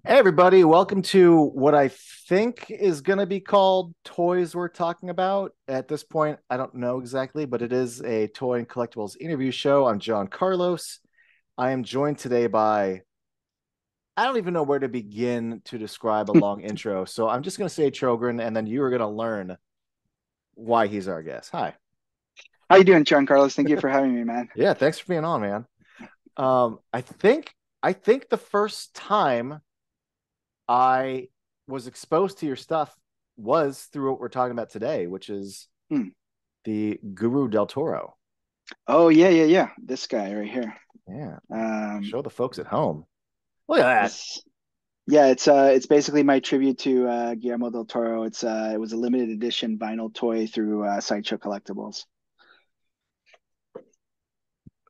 Hey everybody, welcome to what I think is going to be called Toys We're Talking About. At this point, I don't know exactly, but it is a toy and collectibles interview show. I'm John Carlos. I am joined today by, I don't even know where to begin to describe a long intro. So I'm just going to say Chogrin, and then you are going to learn why he's our guest. Hi. How you doing, John Carlos? Thank you for having me, man. Yeah, thanks for being on, man. I think the first time I was exposed to your stuff was through what we're talking about today, which is Hmm. the Guru Del Toro. Oh yeah. This guy right here. Yeah. Um, Show the folks at home. Look at that. this, yeah, it's basically my tribute to Guillermo Del Toro. It was a limited edition vinyl toy through Sideshow Collectibles.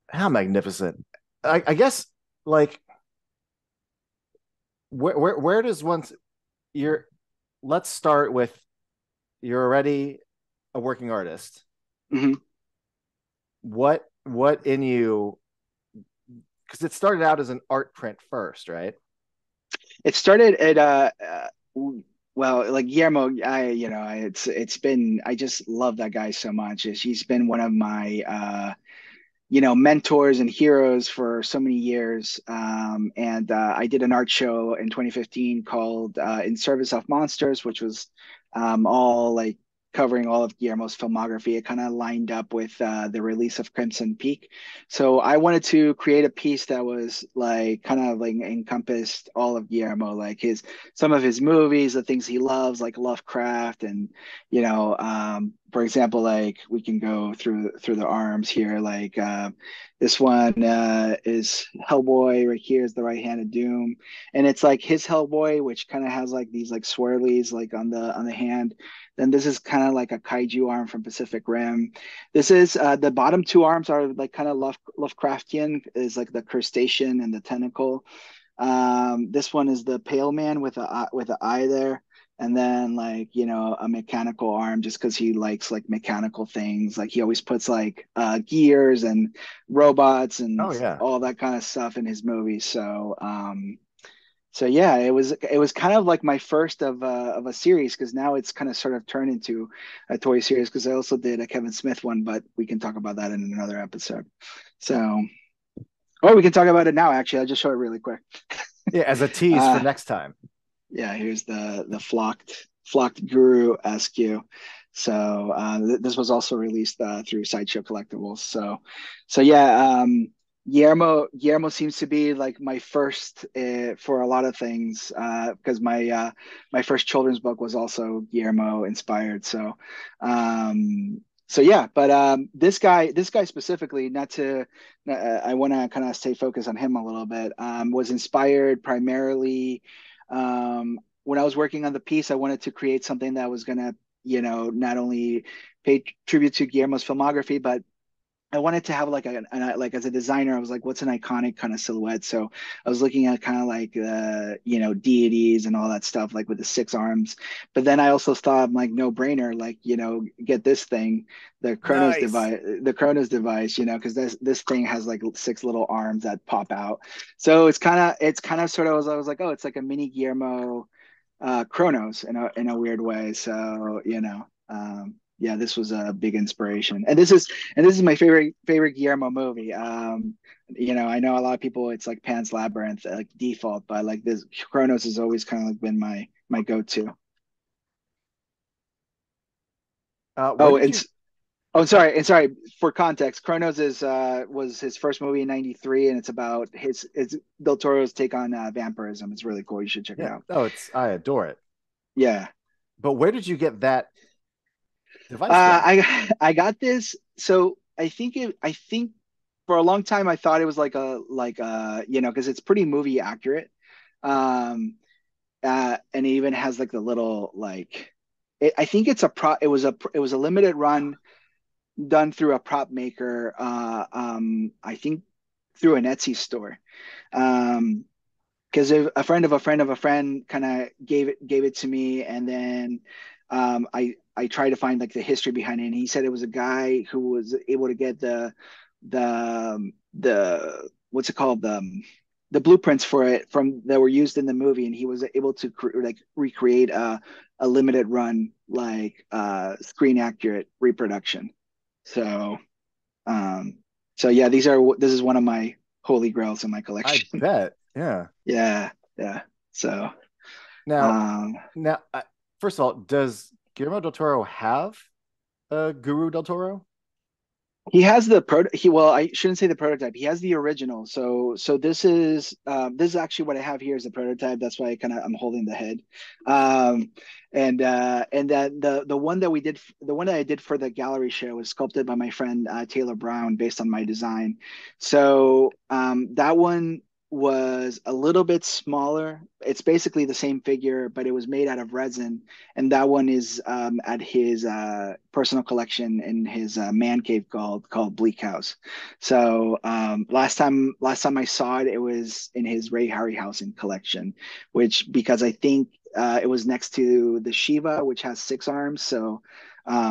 How magnificent. I guess like where does once you're let's start with you're already a working artist. hmm What in you, because it started out as an art print first, right? It started at well, like Guillermo, it's been I just love that guy so much. He's been one of my mentors and heroes for so many years. And I did an art show in 2015 called In Service of Monsters, which was all like covering all of Guillermo's filmography. It kind of lined up with the release of Crimson Peak. So I wanted to create a piece that was like kind of like encompassed all of Guillermo, like his some of his movies, the things he loves, like Lovecraft and for example, like we can go through the arms here. Like this one is Hellboy. Right here is the right hand of Doom, and it's like his Hellboy, which kind of has like these like swirlies like on the hand. Then this is kind of like a kaiju arm from Pacific Rim. This is the bottom two arms are like kind of Lovecraftian, is like the crustacean and the tentacle. This one is the Pale Man with a with an eye there, and then like a mechanical arm just because he likes like mechanical things. Like he always puts like gears and robots Oh and yeah. all that kind of stuff in his movies. So yeah, it was kind of like my first of a series because now it's kind of sort of turned into a toy series because I also did a Kevin Smith one, but we can talk about that in another episode. So, or we can talk about it now. Actually, I'll just show it really quick. Yeah, as a tease for Uh, next time. yeah, here's the flocked Guru SQ. So this was also released through Sideshow Collectibles. So yeah, Guillermo seems to be like my first for a lot of things because my first children's book was also Guillermo inspired. So yeah, but this guy specifically, not to I want to kind of stay focused on him a little bit. Was inspired primarily when I was working on the piece. I wanted to create something that was gonna, not only pay tribute to Guillermo's filmography, but I wanted to have like like as a designer, I was like, what's an iconic kind of silhouette? So I was looking at kind of like deities and all that stuff, like with the six arms. But then I also thought, I'm like, no brainer, like get this thing, Nice. the Chronos device, because this thing has like six little arms that pop out. So it's kind of sort of I was like, oh, it's like a mini Guillermo Chronos in a weird way. So yeah, this was a big inspiration, and this is my favorite Guillermo movie. I know a lot of people it's like Pan's Labyrinth like default, but like this Chronos has always kind of like been my go-to. What Oh, did you? Oh, and sorry for context. Chronos is was his first movie in '93, and it's about his Del Toro's take on vampirism. It's really cool. You should check it yeah. out. Oh, it's I adore it. Yeah. But where did you get that device from? I got this. So I think for a long time I thought it was because it's pretty movie accurate. Um, and it even has like the little like I think it's a pro. It was a limited run done through a prop maker. I think through an Etsy store. Um, because a friend of a friend of a friend kind of gave it to me, and then I tried to find like the history behind it, and he said it was a guy who was able to get the what's it called the blueprints for it from that were used in the movie, and he was able to recreate a limited run like screen accurate reproduction. So um, so yeah, this is one of my holy grails in my I collection. bet. Yeah. Yeah, yeah. So Now, um, now, first of all, does Guillermo del Toro have a Guru Del Toro? he has the he well, I shouldn't say the prototype. He has the original. So this is actually what I have here is the prototype. That's why I'm holding the head. Um, and that the one that we did the one that I did for the gallery show was sculpted by my friend Taylor Brown based on my design. So that one was a little bit smaller. It's basically the same figure, but it was made out of resin, and that one is at his personal collection in his man cave called Bleak House. So last time I saw it, it was in his Ray Harryhausen collection, which because I think it was next to the Shiva, which has six arms. So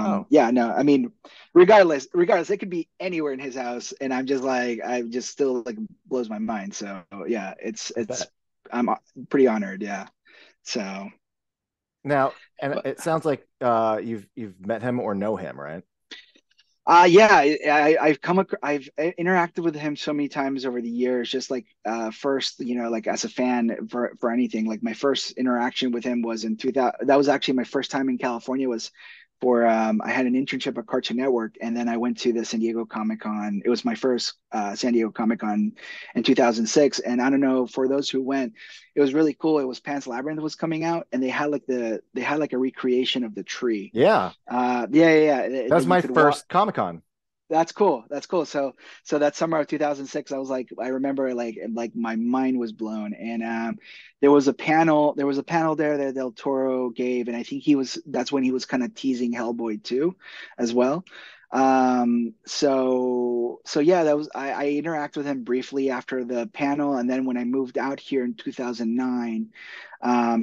Oh, yeah, no, I mean, regardless, it could be anywhere in his house, and I'm just like, I just still like blows my mind. So yeah, I it's bet. I'm pretty honored. Yeah. So. Now, and it sounds like you've met him or know him, right? Yeah, I've interacted with him so many times over the years. Just like first, like as a fan for anything. Like my first interaction with him was in 2000. That was actually my first time in California. Was for I had an internship at Cartoon Network, and then I went to the San Diego Comic Con. It was my first San Diego Comic Con in 2006. And I don't know for those who went, it was really cool. It was Pan's Labyrinth was coming out, and they had like a recreation of the tree. Yeah, Yeah. that was That you my could walk. first Comic Con. That's cool. That's cool. So that summer of 2006, I was like, I remember like my mind was blown. And there was a panel there that Del Toro gave, and I think that's when he was kind of teasing Hellboy too, as well. So yeah, I interacted with him briefly after the panel, and then when I moved out here in 2009,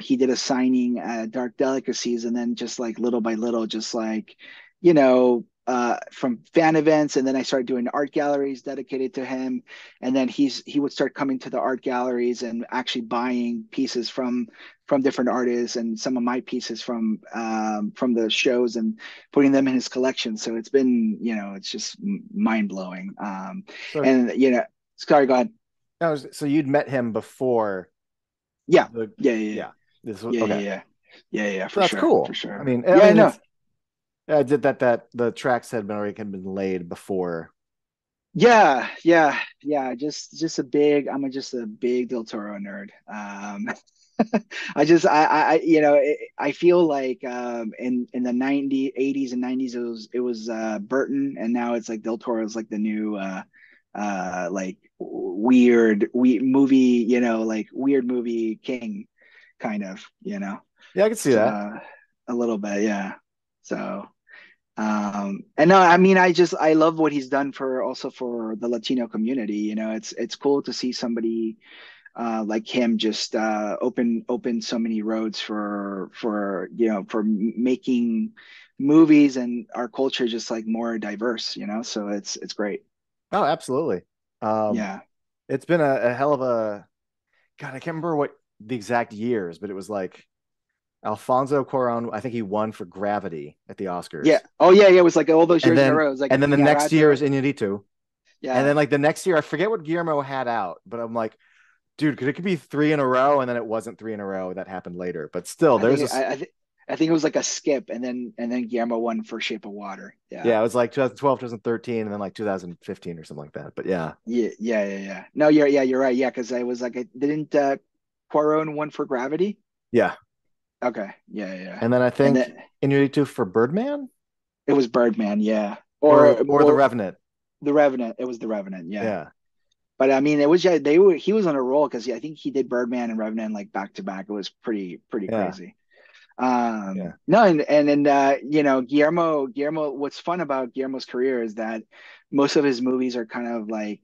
he did a signing at Dark Delicacies, and then just like little by little, just like from fan events, and then I started doing art galleries dedicated to him, and then he would start coming to the art galleries and actually buying pieces from different artists and some of my pieces from the shows and putting them in his collection. So it's been it's just mind blowing. So, And sorry, go ahead. so you'd met him before Yeah, the, yeah, yeah, yeah. This was yeah, okay. yeah, yeah, yeah, So for that's sure, for cool. sure. I Yeah, mean, no. it's I did that the tracks had been laid before. Yeah. Just a big. Just a big Del Toro nerd. I feel like in the 90s, 80s and 90s it was Burton, and now it's like Del Toro is like the new like weird movie, like weird movie king kind of. Yeah, I can see So, that. a little bit, yeah. So and no, I mean, I love what he's done for also for the Latino community. It's cool to see somebody like him just open so many roads for making movies and our culture just like more diverse. So it's great. Oh, absolutely. Um, Yeah. it's been a hell of a God. I can't remember what the exact years, but it was like Alfonso Cuarón. I think he won for Gravity at the Yeah. Oscars, Oh yeah. It was like all those and years in a then row. It was like and then the next year Iñárritu. is Iñárritu, and Yeah. then like the next year, I forget what Guillermo had out, but I'm like, dude, it could be three in a row, and then it wasn't three in a row. That happened later, but still, I there's think this. I think it was like a skip, and then Guillermo won for Shape of Water. Yeah. Yeah, it was like 2012, 2013, and then like 2015 or something like that. But yeah, Yeah. No, you're right. Yeah, because I was like, I didn't Quaron one for Gravity. yeah, Okay, yeah. and then I And think then Iñárritu for Birdman it was Birdman, yeah, or The or Revenant. the Revenant. It was the Revenant, yeah. Yeah, But I mean, it was yeah, they were he was on a roll because I think he did Birdman and Revenant like back to back. It was pretty yeah, crazy. yeah. No, and Guillermo, what's fun about Guillermo's career is that most of his movies are kind of like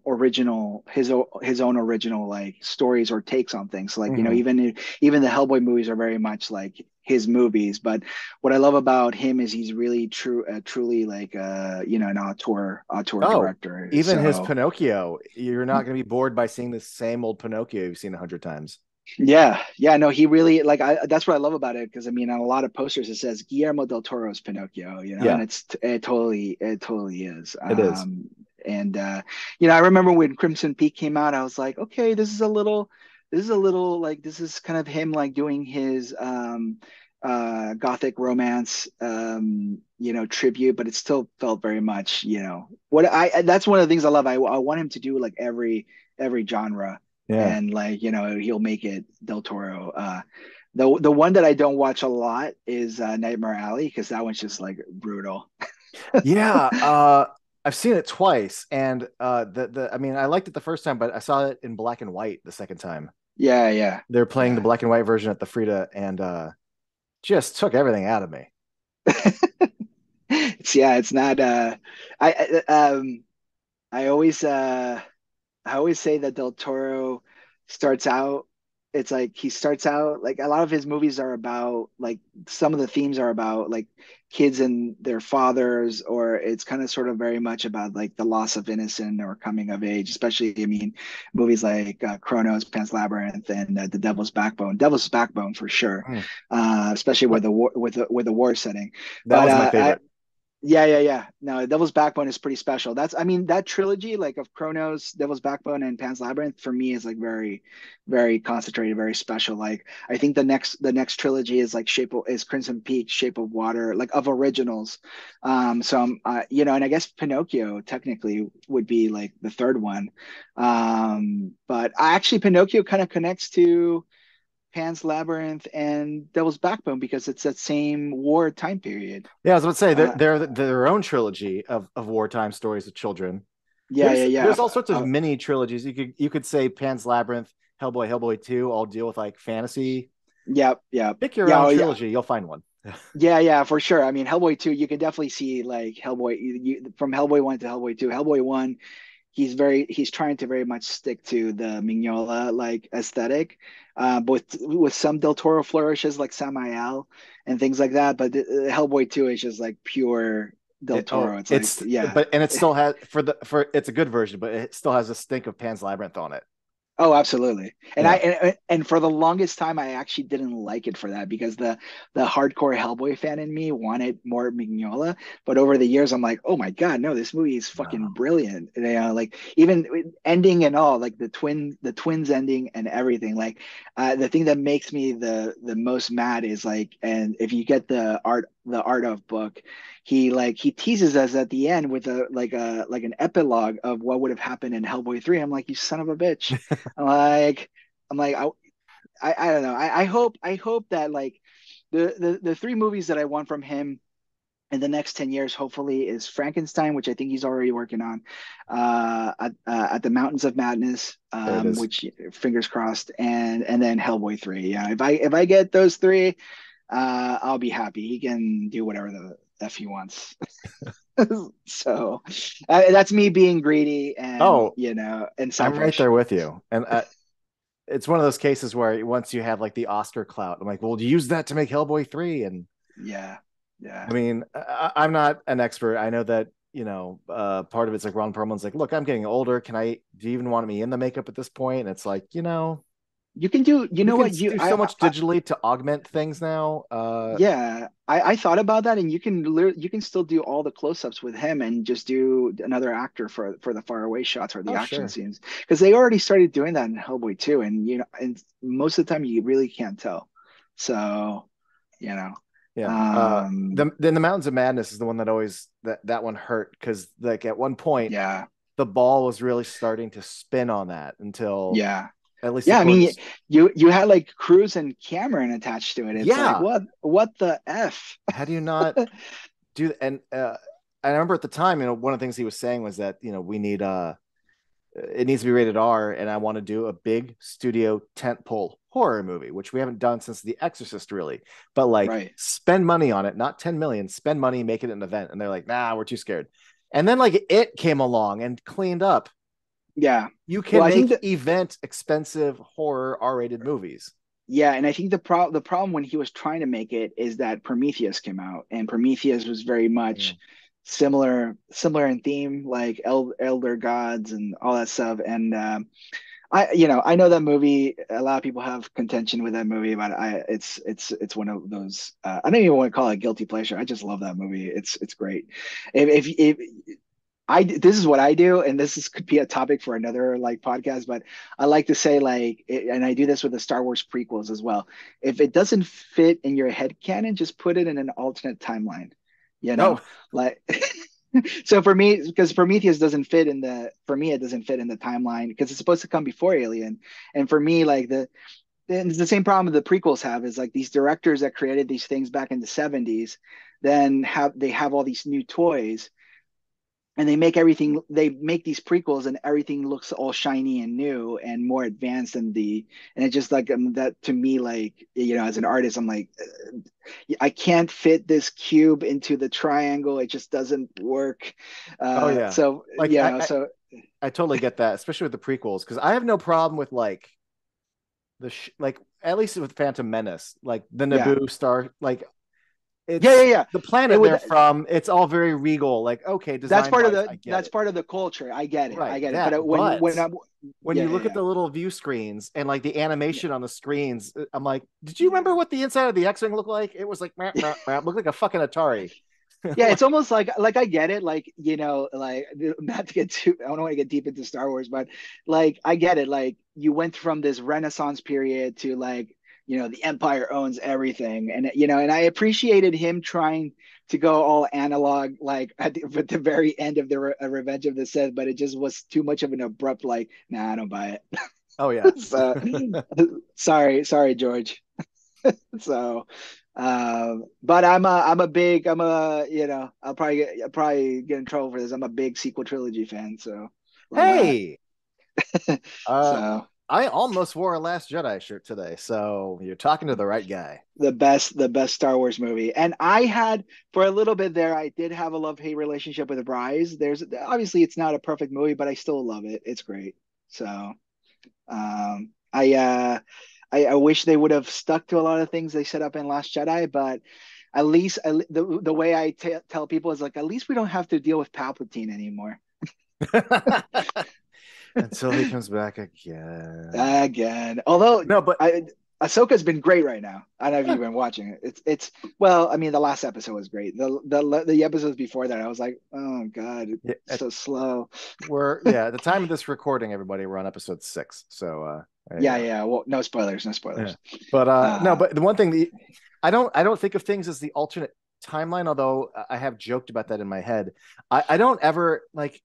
original his own original like stories or takes on things. Like, Hmm. even the Hellboy movies are very much like his movies. But what I love about him is he's really truly like an auteur Oh, director. even his So Pinocchio, you're not going to be bored by seeing the same old Pinocchio you've seen 100 times. yeah, no, he really like that's what I love about it, because I mean on a lot of posters it says Guillermo del Toro's Pinocchio, and Yeah, it totally is. it is. And I remember when Crimson Peak came out, I was like, okay, this is a little like this is kind of him like doing his gothic romance tribute, but it still felt very much, what that's one of the things I love. I want him to do like every genre, Yeah. and like he'll make it Del Toro. The one that I don't watch a lot is Nightmare Alley, because that one's just like brutal. Yeah, I've seen it twice, and the I mean, I liked it the first time, but I saw it in black and white the second time. Yeah, yeah, They're playing the yeah. black and white version at the Frida, and just took everything out of me. It's not. I always say that Del Toro starts out, it's like he starts out like a lot of his movies are about like some of the themes are about like kids and their fathers, or it's kind of sort of very much about like the loss of innocence or coming of age, especially I mean movies like Chronos, Pan's Labyrinth, and The Devil's Backbone for sure, Mm. especially with But the war setting. that But was my favorite. yeah, yeah, yeah. No, Devil's Backbone is pretty special. I mean, that trilogy, like of Chronos, Devil's Backbone, and Pan's Labyrinth, for me is like very, very concentrated, very special. Like, I think the next trilogy is like is Crimson Peak, Shape of Water, like of originals. And I guess Pinocchio technically would be like the third one. But actually, Pinocchio kind of connects to Pan's Labyrinth and Devil's Backbone because it's that same war time period. Yeah, I was about to say Uh, they're their own trilogy of wartime stories of children. Yeah, yeah, There's yeah. all sorts of mini trilogies. You could say Pan's Labyrinth, Hellboy, Hellboy 2 all deal with like fantasy. Yeah, yeah, Pick your yeah. own Oh, yeah, trilogy, you'll find one. yeah, yeah, for sure. I mean, Hellboy 2, you can definitely see like Hellboy from Hellboy 1 to Hellboy 2. Hellboy 1, he's trying to very much stick to the Mignola like aesthetic, but with some Del Toro flourishes like Samael and things like that. But Hellboy 2 is just like pure Del Toro. It's like, yeah. But and it still has for it's a good version, but it still has a stink of Pan's Labyrinth on it. Oh, absolutely. And I Yeah. and for the longest time I actually didn't like it for that, because the hardcore Hellboy fan in me wanted more Mignola, but over the years I'm like, "Oh my God, no, this movie is fucking No. brilliant." And, like even ending and all, like the twins ending and everything. Like the thing that makes me the most mad is like, and if you get the art of book, he teases us at the end with an epilogue of what would have happened in Hellboy 3. I'm like, you son of a bitch. I'm like, I don't know. I hope that like the three movies that I want from him in the next 10 years, hopefully, is Frankenstein, which I think he's already working on, at the Mountains of Madness, There it is. which fingers crossed, and then Hellboy 3. Yeah, if I get those three, I'll be happy. He can do whatever the F he wants. So that's me being greedy, and Oh, and I'm right selfish. there with you. And it's one of those cases where once you have like the Oscar clout, I'm like, well, use that to make Hellboy 3. And Yeah, yeah. I mean, I'm not an expert. I know that, part of it's like Ron Perlman's like, look, I'm getting older. Do you even want me in the makeup at this point? And it's like, You can do. You you know can what? do so much digitally to augment things now. Yeah. I thought about that, and you can still do all the close-ups with him, and just do another actor for the far away shots or the Oh, action sure. scenes, because they already started doing that in Hellboy too, and most of the time you really can't tell. So, you know, Yeah. um, The Mountains of Madness is the one that always that one hurt because like at one point yeah, the ball was really starting to spin on that until yeah. at least Yeah, I according mean, to you had like Cruz and Cameron attached to it. It's like, yeah. what the F? How do you not do and I remember at the time, one of the things he was saying was that, we need it needs to be rated R, and I want to do a big studio tentpole horror movie, which we haven't done since The Exorcist, really. But like, Right. spend money on it, not 10 million. Spend money, make it an event, and they're like, nah, we're too scared. And then like it came along and cleaned up. Yeah. You Well, can I think make that event expensive horror R-rated movies. yeah, and I think the problem when he was trying to make it is that Prometheus came out, and Prometheus was very much Mm. similar in theme, like elder gods and all that stuff. And I know that movie. A lot of people have contention with that movie, but it's one of those. I don't even want to call it guilty pleasure. I just love that movie. It's great. If this is what I do, and could be a topic for another like podcast, but I like to say and I do this with the Star Wars prequels as well. If it doesn't fit in your head canon, just put it in an alternate timeline, you Oh, know, like. So for me, because Prometheus doesn't fit in for me, it doesn't fit in the timeline because it's supposed to come before Alien. And for me, like it's the same problem the prequels have is like these directors that created these things back in the 70s, then they have all these new toys and they make these prequels and everything looks all shiny and new and more advanced than and it's just like that to me, like, as an artist, I'm like, I can't fit this cube into the triangle, it just doesn't work. oh yeah. So Like so I totally get that, especially with the prequels, because I have no problem with like like at least with Phantom Menace, like the yeah, Naboo star, like yeah, it's yeah. the It planet would they're from. It's all very regal. Like okay, design wise, I get that's it. part of the culture. I Right, get it. that. But when But I'm when yeah, you yeah, look at yeah. the little view screens and like the Yeah. animation on the screens, I'm like, did you remember Yeah. what the inside of the X-wing looked like? It was like, looked like a fucking Atari. Yeah, it's Like, almost like I get it, like like not to get too, I don't want to get deep into Star Wars, but like I get it, like you went from this Renaissance period to like the Empire owns everything, and and I appreciated him trying to go all analog, like at the very end of the Revenge of the Sith, but it just was too much of an abrupt like, nah, I don't buy oh yeah. it. So sorry, George. So, but I'll probably get in trouble for this. I'm a big sequel trilogy fan, so love that. Hey, uh, So I almost wore a Last Jedi shirt today, so you're talking to the right guy. the best Star Wars movie. And I had for a little bit there, I did have a love-hate relationship with Rise. There's obviously it's not a perfect movie, but I still love it. It's great. So um, I wish they would have stuck to a lot of things they set up in Last Jedi, but the way I tell people is like, at least we don't have to deal with Palpatine anymore. Until he comes back again. Again, although No, but I Ahsoka's been great right now. I don't know if yeah, you've been watching it. It's well, I mean, the last episode was great. The episodes before that, I was like, oh God, yeah, it's so slow. at the time of this recording, everybody, we're on episode 6. So there you Yeah, go. yeah. Well, no spoilers, no Yeah. spoilers. But no, Uh, but the one thing I don't think of things as the alternate timeline, although I have joked about that in my head. I don't ever like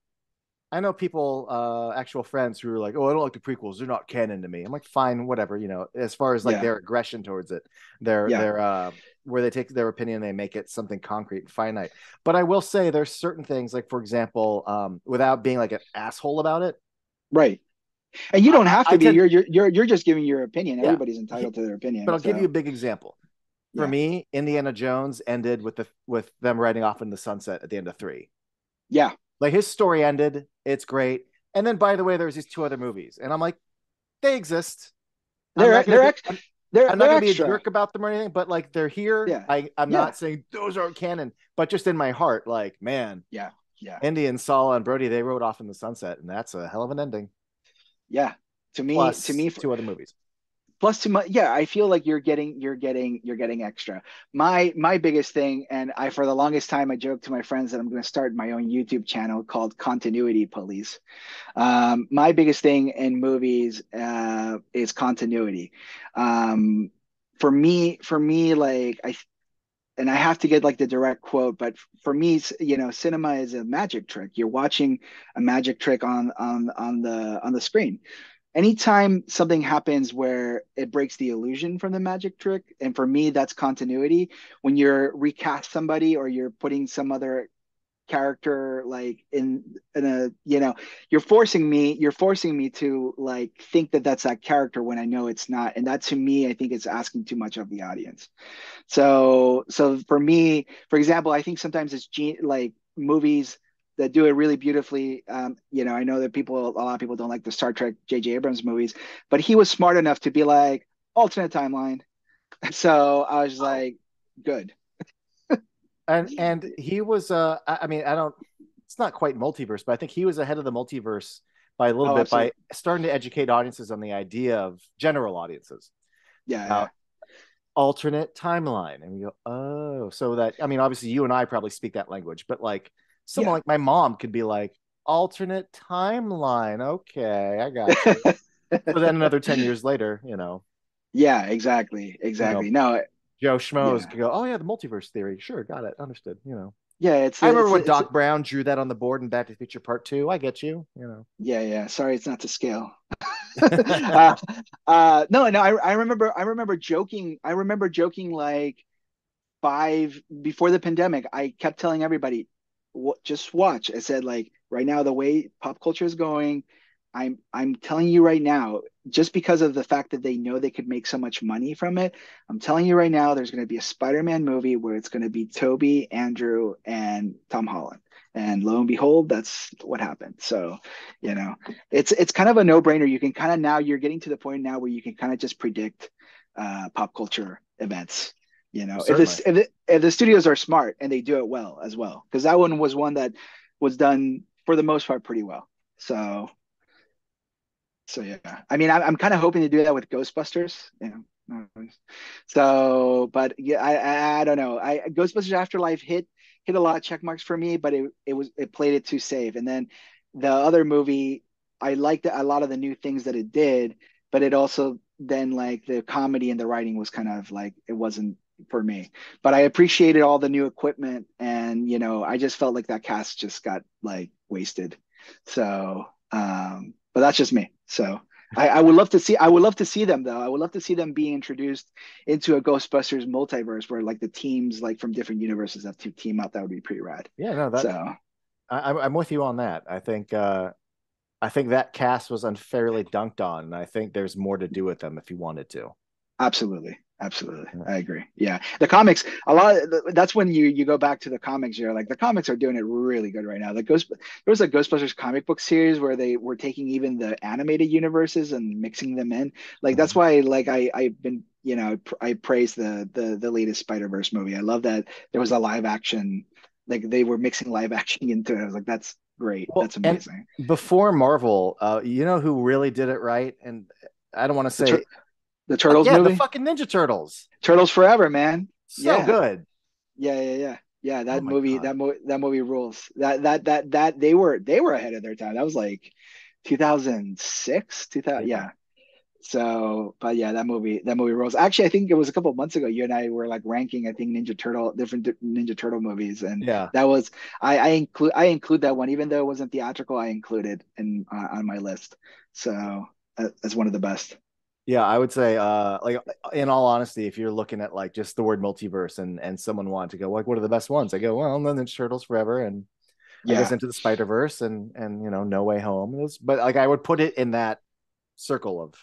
I know people, actual friends who are like, "Oh, I don't like the prequels; they're not canon to me." I'm like, "Fine, whatever." As far as like yeah, their aggression towards it, yeah, where they take their opinion and they make it something concrete and finite. But I will say there's certain things, like for example, without being like an asshole about it, right. And you don't have I to be. tend, You're just giving your opinion. yeah. Everybody's entitled to their But opinion. I'll give you So a big example. For yeah, me, Indiana Jones ended with them riding off in the sunset at the end of 3. yeah. Like his story ended, it's great. And then by the way, there's these 2 other movies, and I'm like, they exist. I'm They're not gonna they're be ex- they're I'm not they're gonna be a extra. jerk about them or anything, but like they're here. Yeah, I'm yeah, not saying those aren't canon, but just in my heart, like man, yeah, yeah, Indy and Sala and Brody, they rode off in the sunset, and that's a hell of an ending. yeah. To Plus me, 2 other movies. plus too much. Yeah, I feel like you're getting extra. My biggest thing, and I for the longest time I joked to my friends that I'm going to start my own YouTube channel called Continuity Police. My biggest thing in movies is continuity. Um, for me, like and I have to get like the direct quote, but for me, cinema is a magic trick. You're watching a magic trick on the screen. Anytime something happens where it breaks the illusion from the magic trick, and for me, that's continuity. When you're recast somebody or you're putting some other character like in a you're forcing me to like think that that's that character when I know it's not, and that to me I think it's asking too much of the audience. So for me, for example, I think sometimes it's like movies that do it really beautifully. I know that a lot of people don't like the Star Trek J.J. Abrams movies, but he was smart enough to be like alternate timeline. So I was Oh, like, good. and he was I mean, I don't, it's not quite multiverse, but I think he was ahead of the multiverse by a little Oh, bit by absolutely. starting to educate audiences on the idea of general audiences Yeah, yeah, about alternate timeline. And you go, oh, so that, I mean, obviously you and I probably speak that language, but like someone yeah. like my mom could be like, alternate timeline. Okay, I got you. So then another 10 years later, Yeah, exactly, you know, exactly. No, Joe Schmoes yeah, could go, oh yeah, the multiverse theory. Sure, got it, understood. yeah. I remember when Doc Brown drew that on the board in Back to the Future Part Two. I get you. Yeah, yeah. Sorry, it's not to scale. No, no. I remember joking. I remember joking like five before the pandemic. I kept telling everybody, just watch. I said like right now the way pop culture is going, I'm telling you right now, just because of the fact that they know they could make so much money from it, I'm telling you right now, there's going to be a Spider-Man movie where it's going to be Toby, Andrew, and Tom Holland. And lo and behold, that's what happened. So, you know, it's kind of a no-brainer. You can kind of now you're getting to the point now where you can kind of just predict pop culture events. If Certainly. if the studios are smart and they do it well as well, because that one was one that was done for the most part pretty well. So yeah, I mean, I'm kind of hoping to do that with Ghostbusters. So, but yeah, I don't know. I Ghostbusters Afterlife hit a lot of check marks for me, but it played it too safe. And then the other movie, I liked a lot of the new things that it did, but it also then like the comedy and the writing was kind of like it wasn't for me. But I appreciated all the new equipment, and I just felt like that cast just got like wasted. So, but that's just me. So I would love to see. I would love to see them though. I would love to see them be introduced into a Ghostbusters multiverse where like the teams like from different universes have to team up. That would be pretty rad. Yeah, no, that So I'm with you on that. I think that cast was unfairly dunked on, and I think there's more to do with them if you wanted to. absolutely, absolutely, Yeah. I agree. Yeah, the comics. A lot. That's when you go back to the comics. You're like the comics are doing it really good right now. There was a Ghostbusters comic book series where they were taking even the animated universes and mixing them in. Like that's Mhm. why like I've been I praise the latest Spider-Verse movie. I love that there was a live action. Like they were mixing live action into it. I was like, that's great. Well, That's and amazing. before Marvel, you know who really did it right? And I don't want to The tur say, the Turtles yeah, the movie, fucking Ninja Turtles. Turtles Forever, man. So Yeah. good. Yeah. Oh my God. That movie rules. That they were ahead of their time. That was like 2006, 2000. Yeah. Yeah. So, but yeah, that movie rules. Actually, I think it was a couple of months ago. You and I were like ranking, I think different Ninja Turtle movies, and Yeah. that was I include that one, even though it wasn't theatrical. I included in on my list. So as one of the best. Yeah, I would say, like, in all honesty, if you're looking at like just the word multiverse and someone wanted to go, like, what are the best ones? I go, well, then Ninja Turtles Forever, and I guess Yeah. Into the Spider Verse, and No Way Home. But like, I would put it in that circle of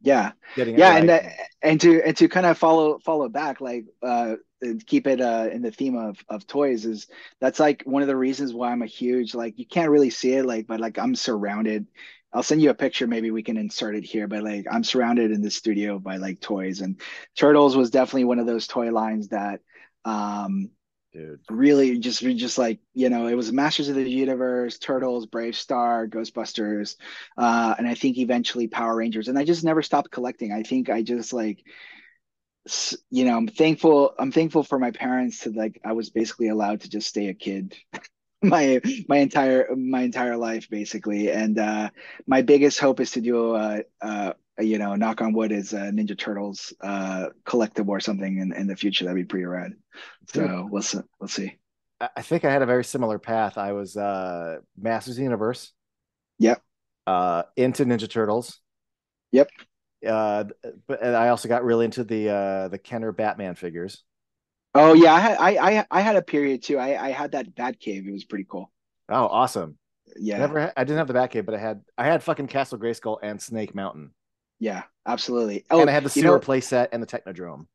Yeah, getting it yeah, and right. and to kind of follow back, like and keep it in the theme of toys is that's like one of the reasons why I'm a huge like you can't really see it like but like I'm surrounded. I'll send you a picture, maybe we can insert it here, but like I'm surrounded in the studio by like toys and Turtles was definitely one of those toy lines that um Dude. really just like it was Masters of the Universe, Turtles, Brave Star, Ghostbusters, and I think eventually Power Rangers, and I just never stopped collecting. I think I just like I'm thankful for my parents to like I was basically allowed to just stay a kid my my entire life basically, and my biggest hope is to do knock on wood is a Ninja Turtles collectible or something in the future. That'd be pretty rad. Dude, So we'll see. I think I had a very similar path. I was Masters of the Universe, Yep. into Ninja Turtles. Yep. Uh, but and I also got really into the Kenner Batman figures. Oh yeah, I had a period too. I had that Bat Cave. It was pretty cool. Oh, awesome. Yeah, I didn't have the Batcave, but I had fucking Castle Grayskull and Snake Mountain. yeah, absolutely. And Oh, I had the you sewer know, playset and the Technodrome.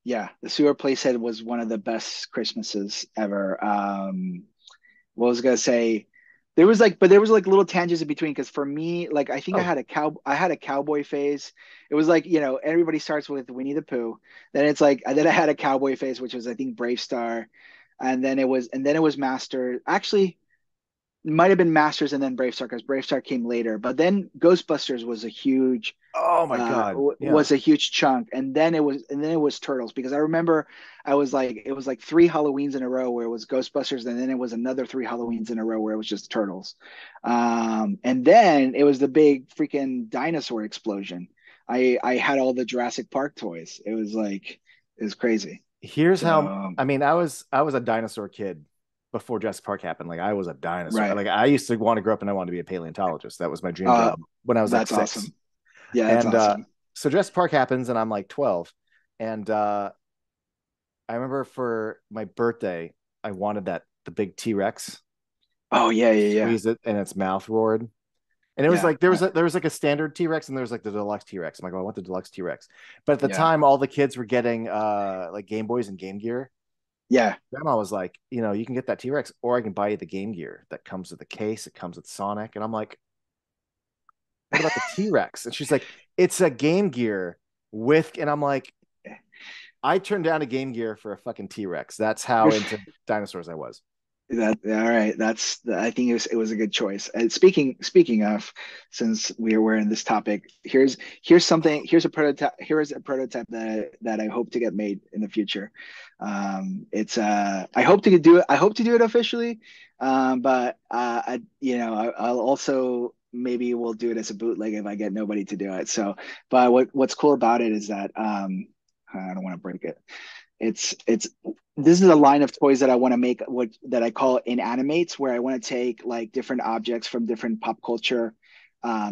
yeah, the sewer playset was one of the best Christmases ever. what was I gonna say? There was like little tangents in between because for me, like I think Oh, I had a cowboy phase. It was like, everybody starts with Winnie the Pooh. Then it's like and then I had a cowboy phase, which was I think Brave Star. And then it was Master. Actually, it might have been Masters and then Brave Star because Brave Star came later. But then Ghostbusters oh my God. Yeah. was a huge chunk, and then it was Turtles because I remember it was like three Halloweens in a row where it was Ghostbusters, and then it was another three Halloweens in a row where it was just Turtles, and then it was the big freaking dinosaur explosion. I had all the Jurassic Park toys. It was crazy. Here's So how, I mean, I was a dinosaur kid before Jurassic Park happened. Like I was a dinosaur. right, Like I used to want to grow up and I wanted to be a paleontologist. That was my dream uh, job when I was like that's 6. awesome. Yeah, that's And awesome. so Jurassic Park happens and I'm like 12. And I remember for my birthday, I wanted the big T-Rex. Oh yeah, yeah, yeah, Squeeze it and its mouth roared. And it was yeah, like there was like a standard T-Rex and there was like the deluxe T-Rex. I'm like, oh, I want the deluxe T-Rex. But at the yeah, time, all the kids were getting like Game Boys and Game Gear. yeah. Grandma was like, you can get that T-Rex, or I can buy you the Game Gear that comes with the case. It comes with Sonic. And I'm like, what about the T-Rex? And she's like, it's a Game Gear and I'm like, I turned down a Game Gear for a fucking T-Rex. That's how into dinosaurs I was. That all right. I think it was a good choice. And speaking of, since we're in this topic, here's something. Here's a prototype that I hope to get made in the future. It's I hope to do it. I hope to do it officially. But I'll also maybe we'll do it as a bootleg if I get nobody to do it. So, but what's cool about it is that I don't want to break it. It's this is a line of toys that I want to make what that I call inanimates, where I want to take like different objects from different pop culture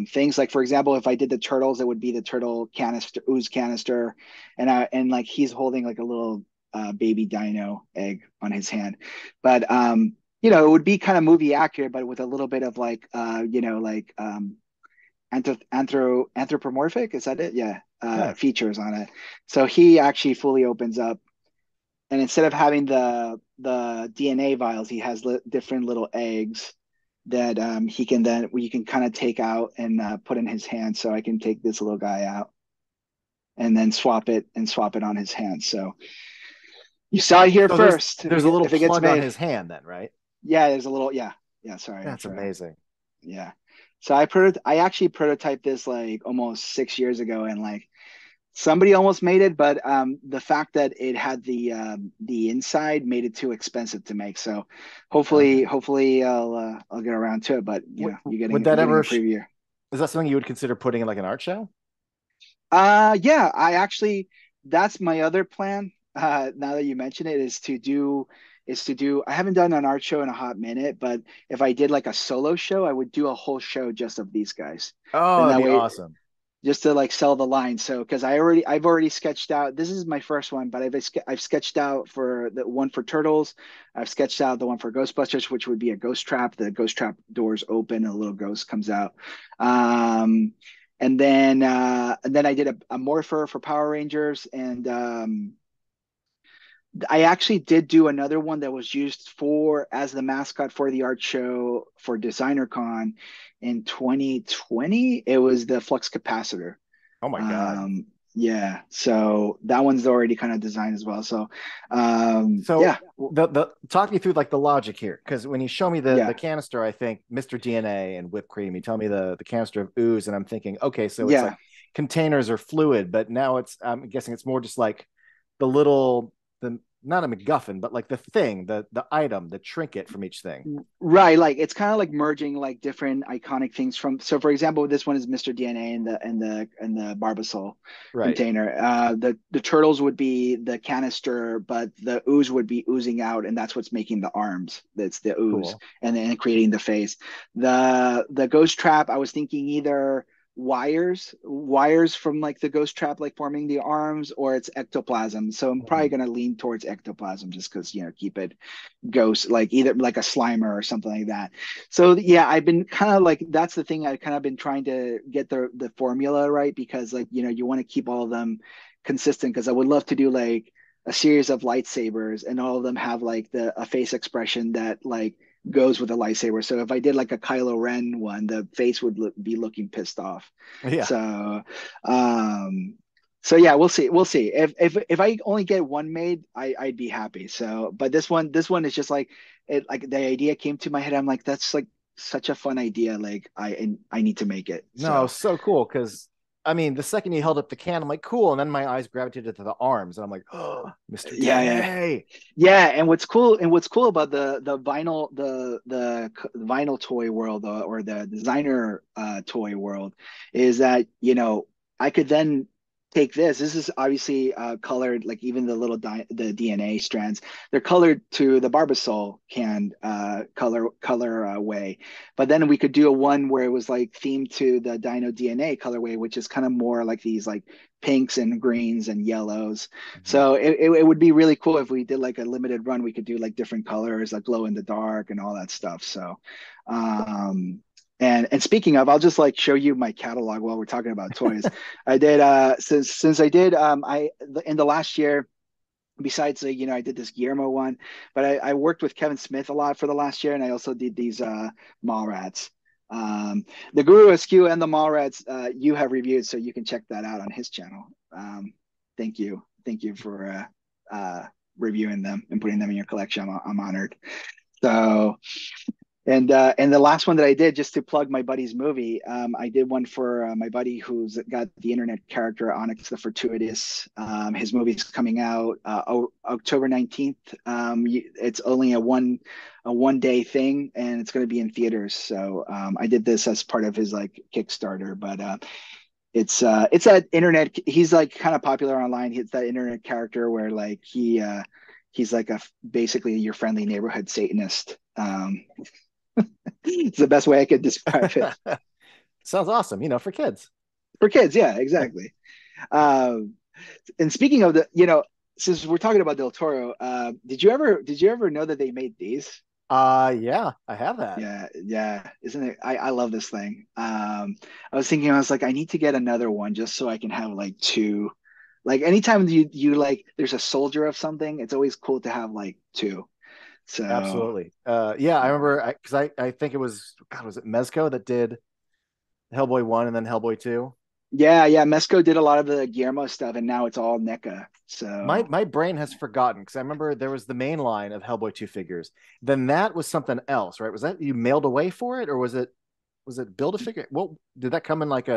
things. Like for example, if I did the turtles, it would be the turtle canister, ooze canister, and like he's holding like a little baby dino egg on his hand. But it would be kind of movie accurate, but with a little bit of like anthropomorphic. Is that it? Yeah, Yeah. features on it. So he actually fully opens up, and instead of having the DNA vials, he has different little eggs that he can then you can kind of take out and put in his hand. So I can take this little guy out and then swap it on his hand. So you saw it here So there's first. If there's a little it gets plug on made, his hand then, right? yeah, there's a little yeah. Sorry That's for amazing. yeah. So I actually prototyped this like almost 6 years ago, and like somebody almost made it, but the fact that it had the inside made it too expensive to make. So Okay. hopefully I'll get around to it. But Would you're that getting ever a preview. is that something you would consider putting in like an art show? Yeah, I actually that's my other plan. Now that you mention it, is to do. I haven't done an art show in a hot minute, but if I did like a solo show, I would do a whole show just of these guys. Oh, Then that'd that be way, awesome. just to like sell the line. So because I've already sketched out. This is my first one, but I've sketched out for the one for Turtles. I've sketched out the one for Ghostbusters, which would be a ghost trap. The ghost trap doors open, a little ghost comes out. Um, and then I did a Morpher for Power Rangers, and I actually did do another one that was used for as the mascot for the art show for Designer Con in 2020. It was the flux capacitor. Oh my God. Yeah, so that one's already kind of designed as well. So, So yeah, the talk me through like the logic here, because when you show me the yeah, canister, I think Mr. DNA and whipped cream. You tell me the canister of ooze, and I'm thinking, okay, so it's like yeah. containers are fluid, but now I'm guessing it's more just like the little the not a MacGuffin, but like the thing, the item, the trinket from each thing. Right, like it's kind of like merging like different iconic things from. So, for example, this one is Mr. DNA and the Barbasol Right. container. The turtles would be the canister, but the ooze would be oozing out, and that's what's making the arms. That's the ooze, Cool. and then creating the face. The ghost trap. I was thinking either wires from like the ghost trap, like forming the arms, or it's ectoplasm. So I'm probably Mhm. gonna lean towards ectoplasm just because keep it ghost, like either like a Slimer or something like that. So yeah, I've been kind of like that's the thing. I've kind of been trying to get the formula right because like you want to keep all of them consistent because I would love to do like a series of lightsabers and all of them have like the a face expression that like goes with a lightsaber. So if I did like a Kylo Ren one, the face would be looking pissed off. Yeah. So, um, so yeah, we'll see. We'll see. If I only get one made, I'd be happy. So, but this one is just like it. Like the idea came to my head. I'm like, that's like such a fun idea. Like I need to make it. No, it So was so cool because I mean, the second you held up the can, I'm like, cool. And then my eyes gravitated to the arms, and I'm like, oh, Mr. yeah, yeah. DNA. Yeah, and what's cool about the vinyl the vinyl toy world, or the designer toy world, is that I could then take this is obviously colored, like even the little the DNA strands, they're colored to the Barbasol can color way, but then we could do a one where it was like themed to the Dino-DNA colorway, which is kind of more like these like pinks and greens and yellows. Mhm. So it would be really cool if we did like a limited run. We could do like different colors, like glow in the dark and all that stuff. So, um, and speaking of, I'll just like show you my catalog while we're talking about toys. I did since I did I in the last year. Besides, I did this Guillermo one, but I worked with Kevin Smith a lot for the last year, and I also did these Mallrats. The Guru SQ and the Mallrats you have reviewed, so you can check that out on his channel. Thank you for reviewing them and putting them in your collection. I'm honored. So, and the last one that I did, just to plug my buddy's movie, I did one for my buddy who's got the internet character Onyx the Fortuitous. His movie's coming out October 19th. It's only a one day thing, and it's going to be in theaters. So I did this as part of his like Kickstarter, but it's that internet. He's like kind of popular online. It's that internet character where like he's like basically your friendly neighborhood Satanist. It's the best way I could describe it. Sounds awesome, for kids. For kids. Yeah, exactly. Um, and speaking of since we're talking about Del Toro, did you ever know that they made these? Yeah, I have that. Yeah, yeah. Isn't it? I love this thing. I was thinking, I was like, I need to get another one just so I can have like two. Like anytime you like, there's a soldier of something, it's always cool to have like two. So Absolutely. Yeah, I remember because I think it was God, was it Mezco that did Hellboy 1 and then Hellboy 2? yeah, yeah. Mesco did a lot of the Guillermo stuff, and now it's all NECA. My So my brain has forgotten because I remember there was the main line of Hellboy 2 figures. Then that was something else, right? Was that you mailed away for it or was it build a figure? Well, did that come in like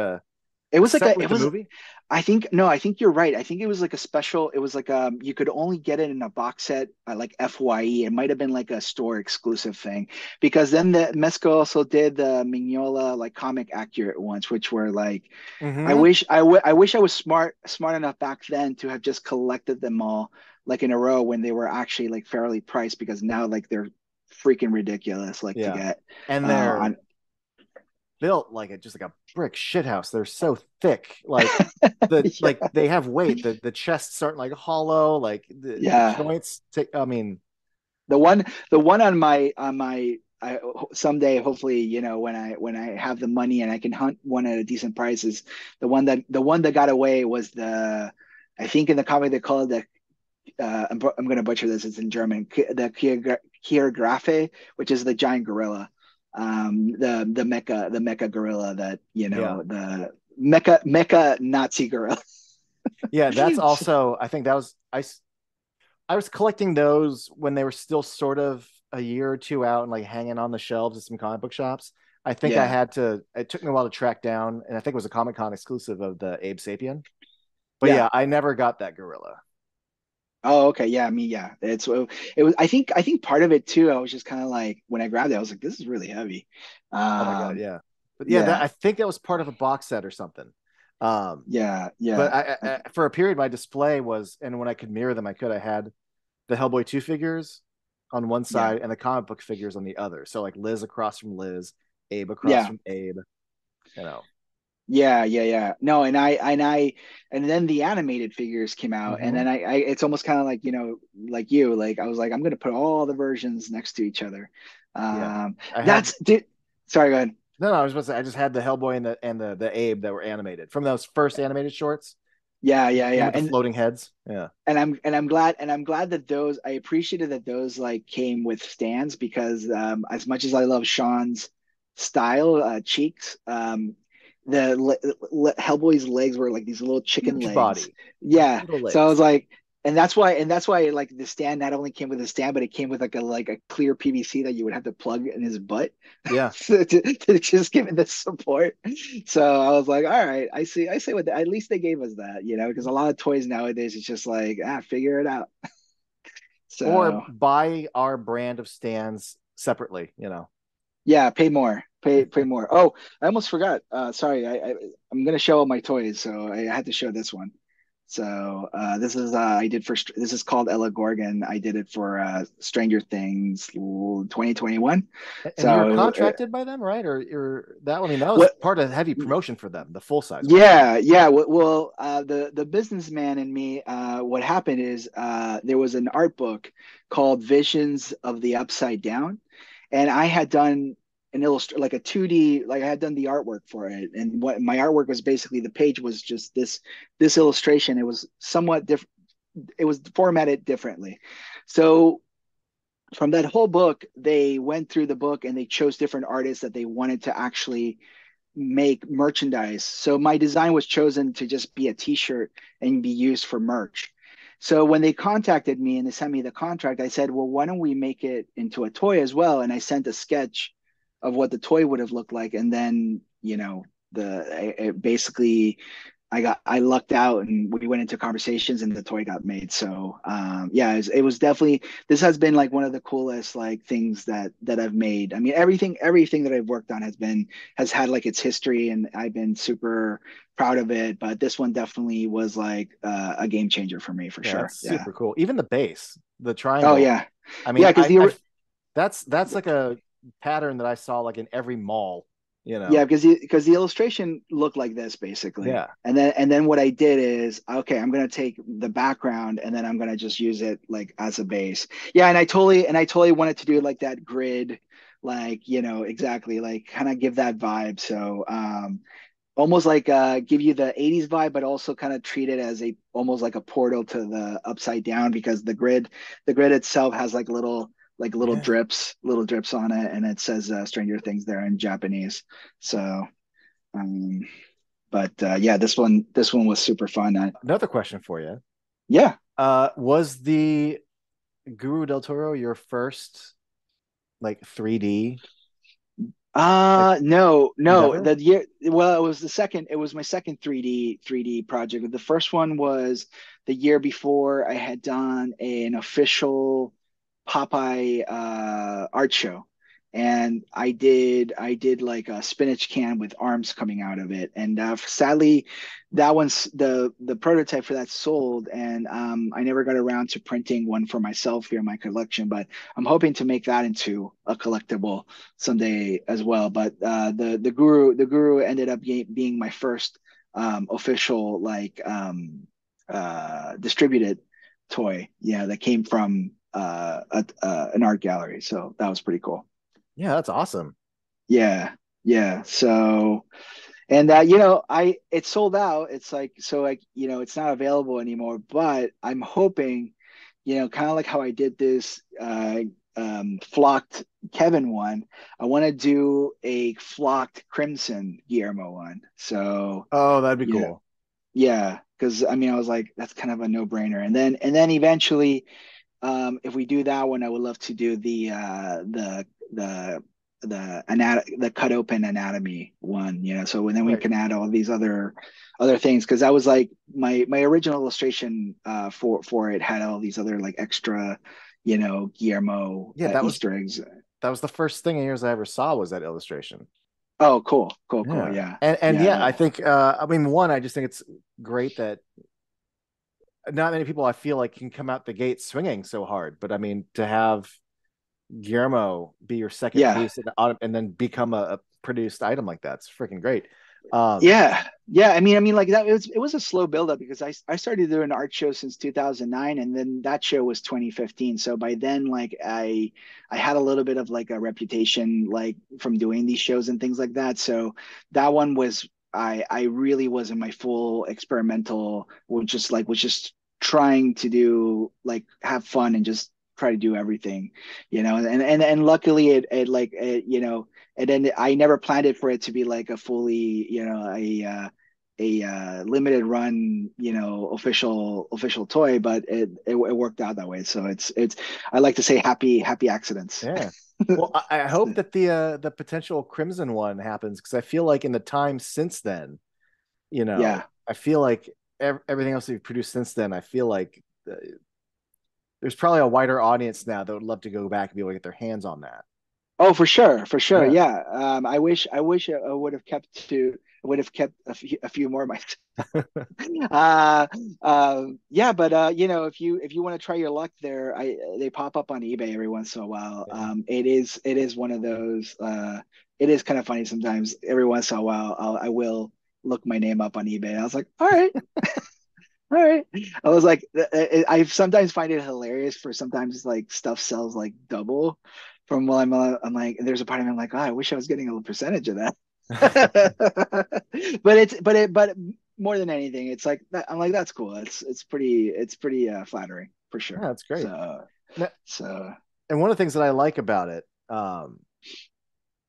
it a was like set a with it the was movie? I think no, I think you're right. I think it was like a special. It was like you could only get it in a box set like FYE. It might have been like a store exclusive thing, because then the Mesco also did the Mignola like comic accurate ones, which were like Mm-hmm. I wish I was smart enough back then to have just collected them all like in a row when they were actually like fairly priced, because now like they're freaking ridiculous like to Yeah. get And they're on. built like a just like a brick shithouse. They're so thick. Like Yeah, they have weight. The chests aren't like hollow. Like the yeah. joints take I mean, The one on my someday, hopefully, when I have the money and I can hunt one at a decent price, is the one that got away was I think in the comic they call it I'm going to butcher this. It's in German. The Kiergrafe, which is the giant gorilla, the mecha gorilla that yeah. the mecha Nazi gorilla. Yeah, that's also I think that was I was collecting those when they were still sort of a year or two out and like hanging on the shelves of some comic book shops. I think I Yeah, had to it took me a while to track down and I think it was a Comic Con exclusive of the Abe Sapien. But yeah. yeah, I never got that gorilla. Oh, okay. Yeah, me, yeah. It was. I think part of it too. I was just kind of like, when I grabbed it, I was like, this is really heavy. Oh my god, Um, yeah. But yeah, yeah, I think that was part of a box set or something. Um, yeah, but yeah, for a period, my display was, and when I could mirror them, I could. I had the Hellboy 2 figures on one yeah, side and the comic book figures on the other. So like Liz across from Liz, Abe across yeah, from Abe. You know. yeah, yeah, yeah. No, and then the animated figures came out, and Mm-hmm. then it's almost kind of like, like you, like I was like, I'm gonna put all the versions next to each other. Yeah, I had That's did. Sorry, go ahead. no, no. I was supposed to say I just had the Hellboy and the Abe that were animated from those first animated shorts. Yeah, It yeah, came yeah. with the floating heads. Yeah. I'm glad that those I appreciated that those like came with stands because as much as I love Sean's style, cheeks, Hellboy's legs were like these little chicken Huge legs. body, Yeah. little So I legs. was like, and that's why like the stand not only came with a stand, but it came with like a clear PVC that you would have to plug in his butt Yeah. to just give it the support. So I was like, all right, I see what at least they gave us that, because a lot of toys nowadays it's just like, figure it out. Or So buy our brand of stands separately, you know. yeah, pay more, pay more. Oh, I almost forgot. Sorry, I'm gonna show all my toys, so I had to show this one. So this is I did for this is called Elegorgon. I did it for Stranger Things 2021. And you were So contracted by them, right? Or that, I mean, that was what? part of heavy promotion for them, the full size one. Yeah, yeah. Well, the businessman in me, what happened is there was an art book called Visions of the Upside Down, and I had done an like a 2D, like I had done the artwork for it, and what my artwork was basically the page was just this illustration. It was somewhat different. It was formatted differently, so from that whole book, they went through the book and they chose different artists that they wanted to actually make merchandise. So my design was chosen to just be a t-shirt and be used for merch. So when they contacted me and they sent me the contract, I said, well, why don't we make it into a toy as well? And I sent a sketch of what the toy would have looked like. And then, basically I lucked out and we went into conversations and the toy got made. So yeah, it was definitely this has been like one of the coolest like things that I've made. I mean, everything that I've worked on has had like its history and I've been super proud of it. But this one definitely was like a game changer for me for Yeah, sure. that's Yeah. super cool. Even the base, the Oh triangle. yeah. I mean, Yeah, because the that's like a pattern that I saw like in every mall, you Yeah, know. because the illustration looked like this basically. Yeah. And then what I did is, okay, I'm gonna take the background and then I'm gonna just use it like as a base. Yeah, and I totally wanted to do like that grid, like, exactly, like kind of give that vibe. So almost like give you the 80s vibe, but also kind of treat it as a almost like a portal to the upside down because the grid itself has like Yeah. little drips on it, and it says Stranger Things there in Japanese. So, um, but yeah, this one was super fun. Another question for you. Yeah. Was the Guru Del Toro your first like 3D like No, no. endeavor? The year, well, it was my second 3D project. The first one was the year before I had done an official Popeye art show. And I did like a spinach can with arms coming out of it. And sadly, that one's the prototype for that sold, and I never got around to printing one for myself here in my collection, but I'm hoping to make that into a collectible someday as well. But the guru ended up being my first official like distributed toy. Yeah, that came from an art gallery. So that was pretty cool. Yeah, that's awesome. Yeah, yeah. So and I it sold out. It's like so like it's not available anymore. But I'm hoping, kind of like how I did this flocked Kevin one. I want to do a flocked Crimson Guillermo one. So Oh, that'd be you know, cool. yeah, because I mean I was like that's kind of a no-brainer. And then eventually, if we do that one, I would love to do the cut open anatomy one, so then we Right. can add all these other things because that was like my original illustration for it had all these other like extra, Guillermo Yeah, Easter eggs. that was the first thing of yours I ever saw was that illustration. Oh, cool, cool, cool. Yeah. Yeah, And yeah, yeah, I think I mean one, I just think it's great that not many people I feel like can come out the gate swinging so hard, but I mean to have Guillermo be your second yeah. piece and then become a produced item like that's freaking great. Yeah, yeah. I mean, like that. It was a slow build up because I started doing art shows since 2009, and then that show was 2015. So by then, like I had a little bit of like a reputation, like from doing these shows and things like that. So that one was I really was in my full experimental, was just trying to do like have fun and just try to do everything, and luckily and then I never planned it for it to be like a fully, a limited run, official toy, but it worked out that way. So it's I like to say happy accidents. Yeah. Well, I hope that the potential Crimson one happens because I feel like in the time since then, Yeah. I feel like everything else we've produced since then, I feel like there's probably a wider audience now that would love to go back and be able to get their hands on that. Oh, for sure, for sure. Yeah. Yeah. I would have kept a few more myself. Yeah, but if you want to try your luck there, they pop up on eBay every once in a while. Yeah. It is one of those. It is kind of funny sometimes. Every once in a while, I will look my name up on eBay. I was like, all right, all right. I was like, I sometimes find it hilarious for sometimes like stuff sells like double from while I'm like, there's a part of me I'm like, oh, I wish I was getting a percentage of that. But more than anything, it's like I'm like that's cool. It's pretty flattering for Yeah, sure. that's great. Now- So And one of the things that I like about it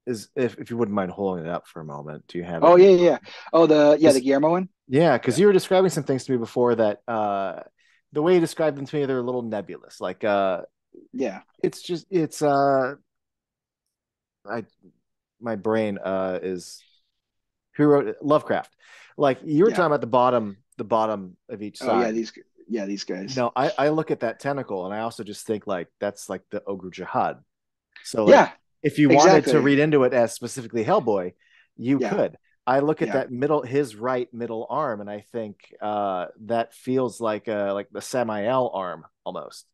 is if you wouldn't mind holding it up for a moment, do you have it? oh yeah, yeah. Oh, the 'Cause- Guillermo one. yeah, because Yeah, you were describing some things to me before that the way you described them to me, they're a little nebulous. Like yeah, it's just I my brain is who wrote it? Lovecraft. Like you were yeah. talking about the bottom of each Oh yeah, side. these guys. I look at that tentacle and I also just think like that's like the Ogre Jihad. So like Yeah, if you wanted to exactly. read into it as specifically Hellboy, you Yeah, could. I look at yeah. that his right middle arm, and I think that feels like the Samael arm almost.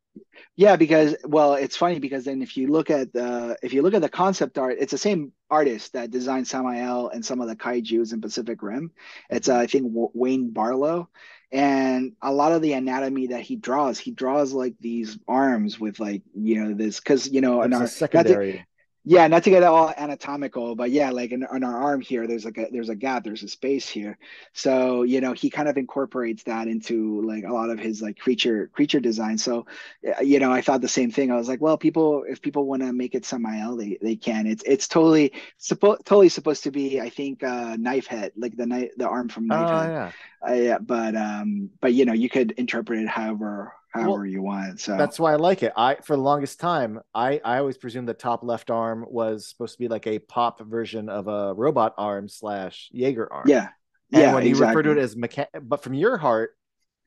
Yeah, because well, it's funny because then if you look at the concept art, it's the same artist that designed Samael and some of the kaiju's in Pacific Rim. It's Mhm. I think Wayne Barlow, and a lot of the anatomy that he draws like these arms with like this because in There's a our not to secondary. yeah, not to get all anatomical, but yeah, like on our arm here, there's a gap, there's a space here. So, he kind of incorporates that into like a lot of his like creature design. So, I thought the same thing. I was like, well, if people want to make it Samael, they can. It's totally supposed to be, I think, knife head, like the arm from knife Oh head. yeah. Yeah, but you could interpret it however Well, you want. So, that's why I like it. I for the longest time, I always presumed the top left arm was supposed to be like a pop version of a robot arm slash Jaeger arm. yeah. And Yeah, when you refer to it exactly. as but from your heart,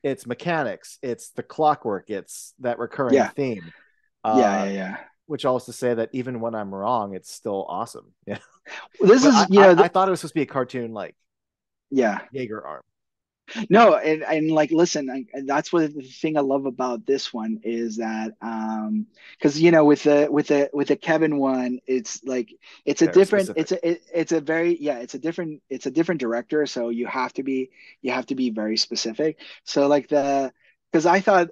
it's mechanics, it's the clockwork, it's that recurring Yeah. theme. Yeah, Uh, yeah, yeah. which also to say that even when I'm wrong, it's still awesome. Yeah. Well, this But is, I thought it was supposed to be a cartoon like yeah. Jaeger arm. No, and like, listen, and that's what the thing I love about this one is that, because with the Kevin one, it's like it's a Very different, specific. it's a very, yeah, it's a different director, so you have to be very specific. So like because I thought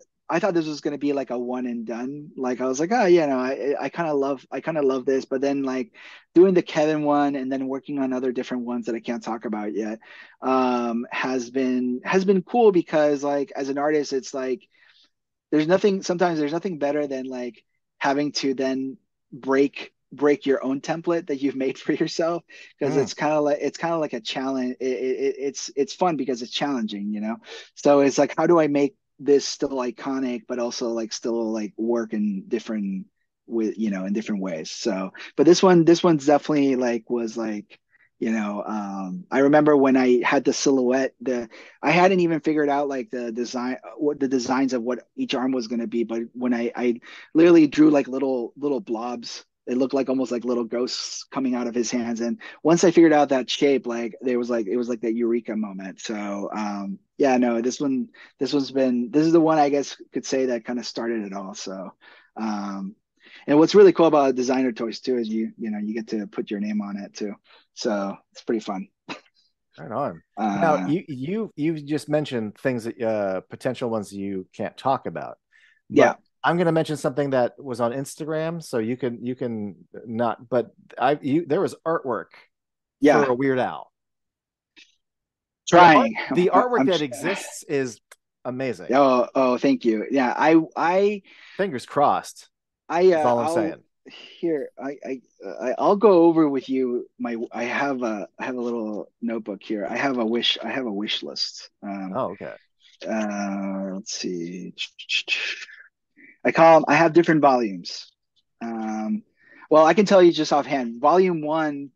this was gonna be like a one and done. Like I was like, oh yeah, no, I kind of love this, but then like doing the Kevin one and then working on other different ones that I can't talk about yet has been cool because like as an artist it's like there's nothing better than like having to then break your own template that you've made for yourself because Mm. it's kind of like a challenge. It's fun because it's challenging, so it's like how do I make this still iconic but also like still like work in different ways. So but this one's definitely like was like I remember when I had the silhouette, I hadn't even figured out like the design, what the designs of what each arm was going to be. But when I literally drew like little blobs, it looked like almost like little ghosts coming out of his hands. And once I figured out that shape, like it was like that eureka moment. So yeah, no, this is the one I guess could say that kind of started it all. So um, and what's really cool about designer toys too is you get to put your name on it too. So it's pretty fun. Right on. Now Uh, you just mentioned things that potential ones you can't talk about, yeah, but I'm going to mention something that was on Instagram, so you can not. But there was artwork for yeah. a Weird Al. Trying. the artwork I'm that exists is amazing. oh, thank you. Yeah, Fingers crossed. I That's all I'm I'll saying. here I'll go over with you my I have a little notebook here. I have a wish list. Oh, okay. Let's see. I call them, I have different volumes. Um, well, I can tell you just offhand. Volume one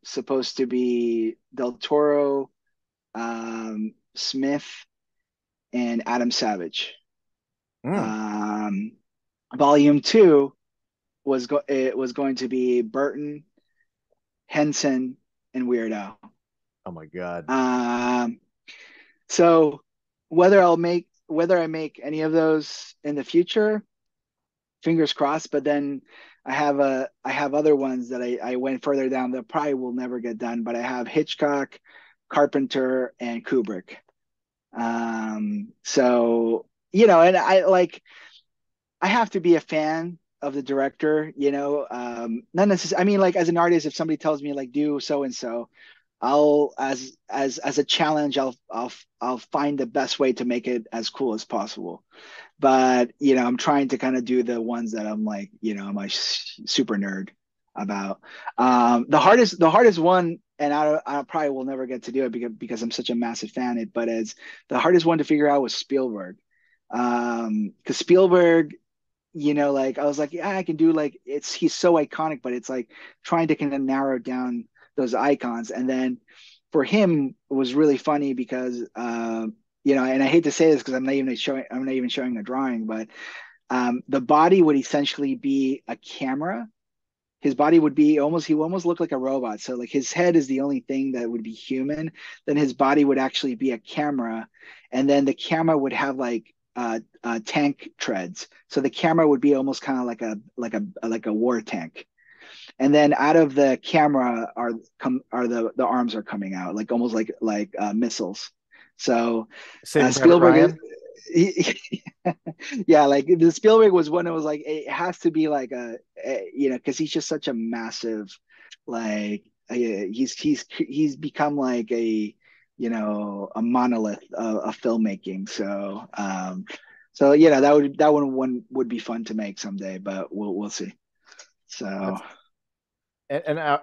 supposed to be Del Toro, Smith, and Adam Savage. Mm. Um, Volume two it was going to be Burton, Henson, and Weird Al. Oh my God. Um, so whether I make any of those in the future, fingers crossed. But then I have other ones that I went further down that probably will never get done. But I have Hitchcock, Carpenter, and Kubrick. So and I have to be a fan of the director, not necessarily. I mean, like as an artist, if somebody tells me like do so and so, I'll as a challenge, I'll find the best way to make it as cool as possible. But I'm trying to kind of do the ones that I'm like, I'm a super nerd about. The hardest one, and I probably will never get to do it because I'm such a massive fan. But it's the hardest one to figure out was Spielberg, because Spielberg, like I was like, yeah, I can do like he's so iconic, but it's like trying to kind of narrow down those icons. And then for him, it was really funny because and I hate to say this because I'm not even showing a drawing, but the body would essentially be a camera. His body would be he would almost look like a robot. So like his head is the only thing that would be human. Then his body would actually be a camera, and then the camera would have like tank treads. So the camera would be almost kind of like a war tank. And then out of the camera are the arms are coming out like almost like missiles. So Saving Private Spielberg is Ryan. yeah, like the Spielberg was one that was like it has to be like because he's just such a massive like he's become like a monolith of filmmaking. So that one would be fun to make someday, but we'll see. So That's and I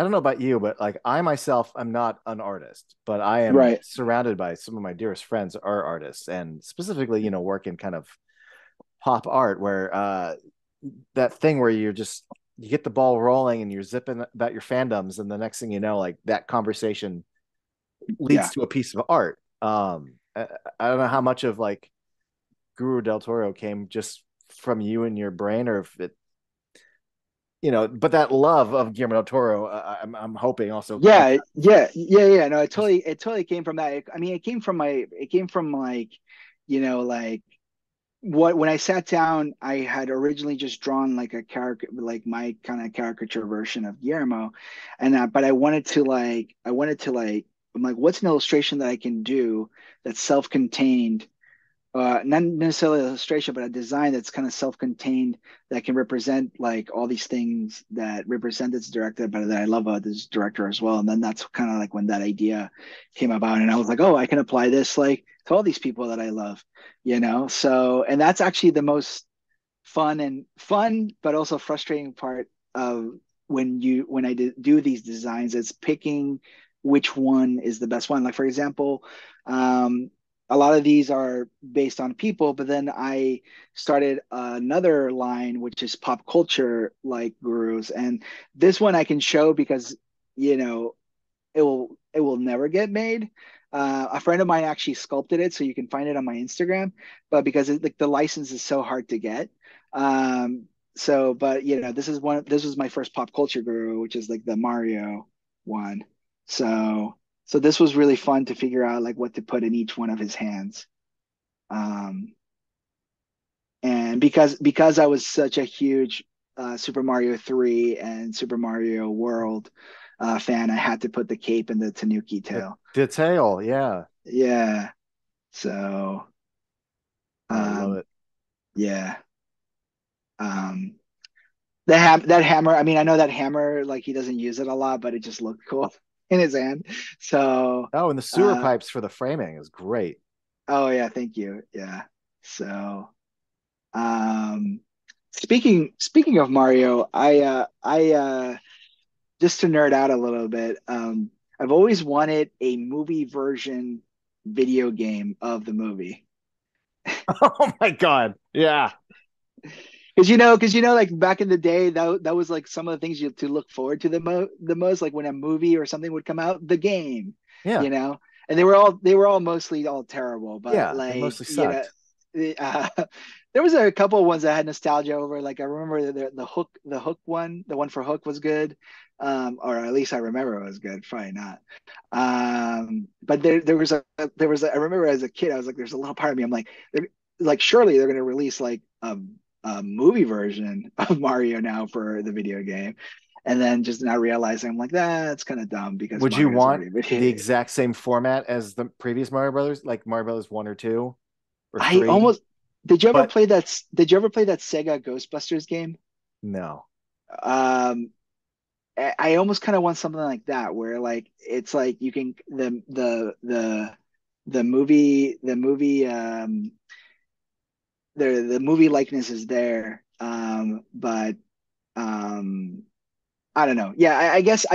don't know about you, but like I myself, I'm not an artist, but I am right. surrounded by some of my dearest friends are artists, and specifically, work in kind of pop art, where that thing where you get the ball rolling and you're zipping about your fandoms, and the next thing you know, like that conversation leads Yeah. to a piece of art. I don't know how much of like Guru Del Toro came just from you and your brain, or if it, but that love of Guillermo Del Toro, I'm hoping also comes Yeah. No, just it totally came from that. I mean, it came from like, like what when I sat down, I had originally just drawn like a character, like my kind of caricature version of Guillermo, and but I'm like, what's an illustration that I can do that's self-contained, not necessarily illustration, but a design that's kind of self-contained that can represent like all these things that represent this director, but that I love about this director as well. And then that's kind of like when that idea came about, and I was like, oh, I can apply this like to all these people that I love, So, and that's actually the most fun, but also frustrating part of when I do these designs. It's picking which one is the best one. Like for example, um, a lot of these are based on people, but then I started another line which is pop culture like gurus, and this one I can show because you know it will never get made. A friend of mine actually sculpted it, so you can find it on my Instagram. But because like the license is so hard to get, but this was my first pop culture guru, which is like the Mario one. So this was really fun to figure out like what to put in each one of his hands. Um, and because I was such a huge Super Mario 3 and Super Mario World fan, I had to put the cape in the Tanuki the tail. detail. Yeah. Yeah. So Oh, I love um, it. yeah. Um, that hammer. I mean, I know that hammer like he doesn't use it a lot, but it just looked cool. in his hand. So, Oh, and the sewer uh, pipes for the framing is great. oh yeah, thank you. Yeah. So, um, speaking of Mario, I just to nerd out a little bit, I've always wanted a movie version video game of the movie. Oh my God. Yeah. Because like back in the day, that was like some of the things you to look forward to the most, like when a movie or something would come out, the game, Yeah. you know, and they were all mostly all terrible, but Yeah. They like mostly sucked. uh, there was a couple of ones that I had nostalgia over. Like I remember the Hook one, the one for Hook was good, or at least I remember it was good. Probably not. But there was I remember as a kid, I was like, there's a little part of me, I'm like surely they're going to release like a movie version of Mario now for the video game. And then just not realizing, I'm like, that's kind of dumb because Would you Mario's want already the video. exact same format as the previous Mario Brothers, like Mario Brothers 1 or 2 or I 3? almost did you ever But play that? Did you ever play that Sega Ghostbusters game? no. Um, I almost kind of want something like that, where like it's like you can the movie likeness is there, but um I don't know. Yeah, I guess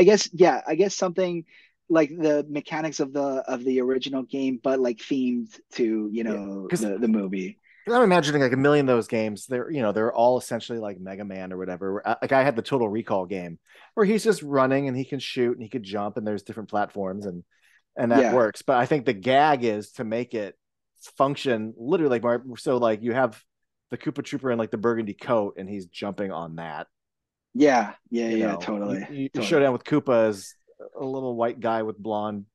something like the mechanics of the original game, but like themed to Yeah. Because the movie. I'm imagining like a million of those games. They're all essentially like Mega Man or whatever. Like I had the Total Recall game where he's just running and he can shoot and he could jump and there's different platforms and that Yeah, works. But I think the gag is to make it function literally like Mario. So like you have the Koopa Trooper in like the burgundy coat and he's jumping on that. yeah, yeah, You yeah. know, Totally, you totally. showdown with Koopa as a little white guy with blonde,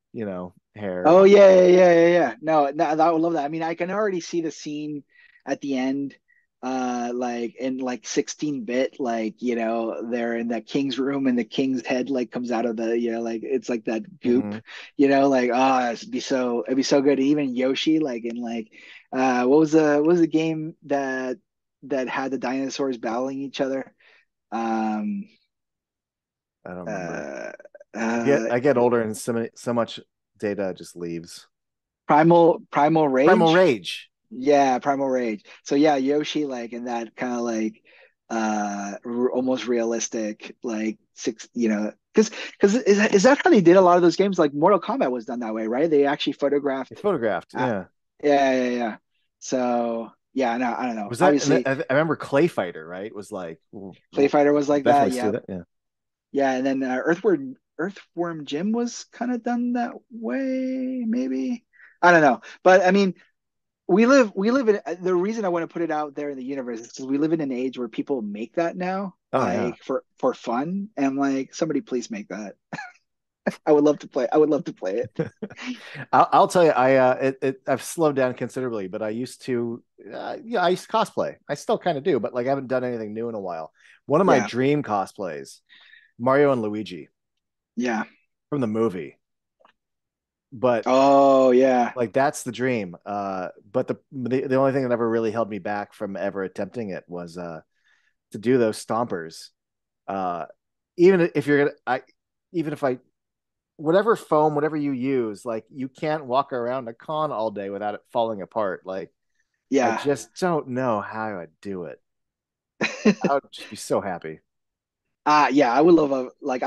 hair. Oh yeah, yeah, yeah, yeah, yeah. No, no, I would love that. I mean, I can already see the scene at the end, like in like 16-bit, like they're in that king's room and the king's head like comes out of like it's like that goop, Mm-hmm. like it'd be so good. Even Yoshi, like in like, what was the game that had the dinosaurs battling each other? Um, I don't remember. uh, I get uh, I get older and so much data just leaves. Primal Primal Rage. Rage. Yeah, Primal Rage. So yeah, Yoshi like in that kind of like almost realistic like six, because is that how they did a lot of those games? Like Mortal Kombat was done that way, right? They actually They photographed. photographed. Uh, Yeah. yeah, yeah, yeah. So yeah, no, I don't know. Was that? And Obviously, I remember Clay Fighter. Right? Was like Clay Fighter was we'll like that. definitely see Yeah, that. Yeah. yeah, and then Earthworm Jim was kind of done that way, maybe. I don't know, but I mean, we live in the reason I want to put it out there in the universe is because we live in an age where people make that now, Oh yeah. like for fun, and like somebody please make that. I would love to play it. I'll tell you. I've slowed down considerably, but I used to. Yeah, I used to cosplay. I still kind of do, but like I haven't done anything new in a while. One of my Yeah, dream cosplays, Mario and Luigi yeah. from the movie, but Oh yeah, like that's the dream. But the only thing that ever really held me back from ever attempting it was to do those stompers. Uh, even if you're gonna, even if I whatever foam, whatever you use, like you can't walk around a con all day without it falling apart. Like I yeah. just don't know how I'd do it. I would just be so happy. Yeah, I would love like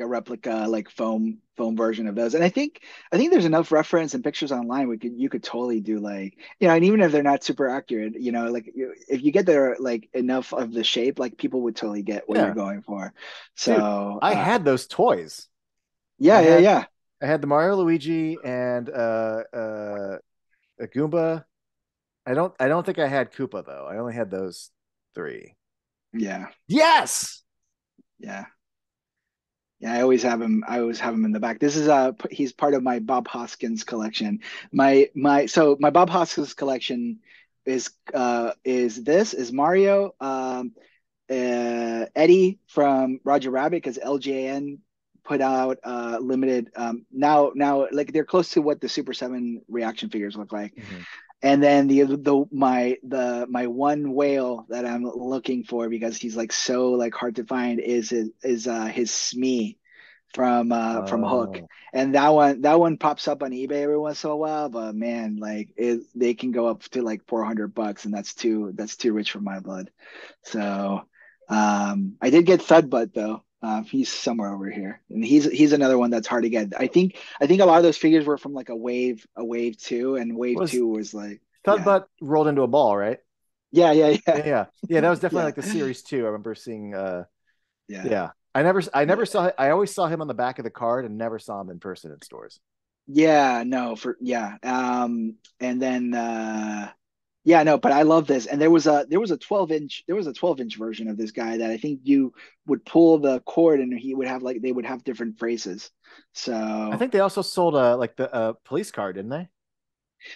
a replica like foam version of those. And I think there's enough reference and pictures online you could totally do like, and even if they're not super accurate, like if you get there like enough of the shape, like people would totally get what you're Yeah, going for. dude, So, I had those toys. yeah, I yeah, had yeah. I had the Mario, Luigi, and a Goomba. I don't think I had Koopa though. I only had those three. Yeah. Yes. Yeah. Yeah, I always have him in the back. This is he's part of my Bob Hoskins collection. My Bob Hoskins collection is Mario, Eddie from Roger Rabbit, because LJN put out limited, now like they're close to what the Super 7 reaction figures look like. Mhm. And then my one whale that I'm looking for, because he's like so like hard to find, is his Smee. from Hook, Oh, and that one pops up on eBay every once in a while. But man, like they can go up to like $400, and that's too rich for my blood. So I did get Thudbutt though. He's somewhere over here, and he's another one that's hard to get. I think a lot of those figures were from like a wave two, and wave was two was like yeah, Thudbutt rolled into a ball, right? yeah, yeah, yeah, Yeah, yeah, yeah. That was definitely yeah, like the series two. I remember seeing. yeah, Yeah, I never yeah. saw. I always saw him on the back of the card and never saw him in person in stores. Yeah, no, and then yeah, no, but I love this. And there was a 12 inch version of this guy that I think you would pull the cord and he would have like they would have different phrases. I So think they also sold a like the police car, didn't they?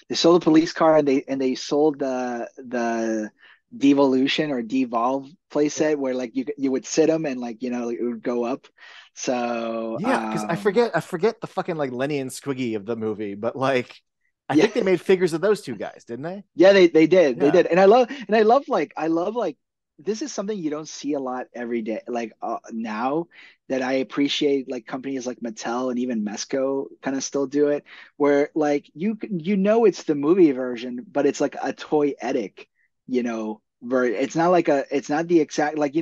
they sold the police car and they sold the devolution or devolve playset where like you would sit them and like like, it would go up. So Yeah, because I forget the fucking like Lenny and Squiggy of the movie, but like I yeah. think they made figures of those two guys, didn't they? Yeah, they did, Yeah. and I love like this is something you don't see a lot every day. Like now that I appreciate like companies like Mattel and even Mesco kind of still do it, where like it's the movie version, but it's like a toyetic, it's not the exact like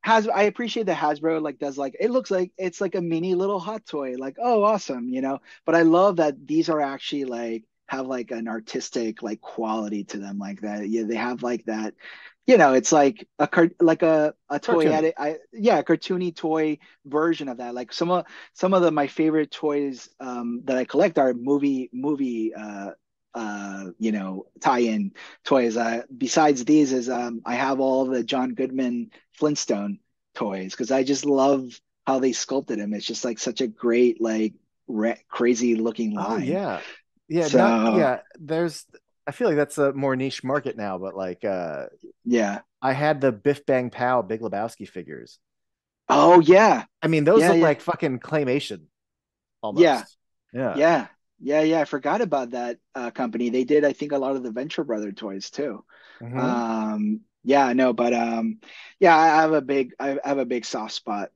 has I appreciate that Hasbro like does like it looks like it's like a mini little hot toy, like oh awesome, But I love that these are actually like have like an artistic like quality to them like that. Yeah, they have like that. It's like a toy Cartoony. edit. A cartoony toy version of that. Like some of my favorite toys that I collect are movie tie-in toys. Besides these is I have all the John Goodman Flintstone toys because I just love how they sculpted him. It's just like such a great like crazy looking Oh line. yeah. Yeah, not So yeah, there's I feel like that's a more niche market now, but like yeah. I had the Biff Bang Pow Big Lebowski figures. Oh yeah. I mean, those Yeah, look yeah. like fucking claymation Yeah. almost. Yeah. Yeah. Yeah, yeah. I forgot about that company. They did, I think, a lot of the Venture Brother toys too. Hmm. Yeah, no, but yeah, I have a big soft spot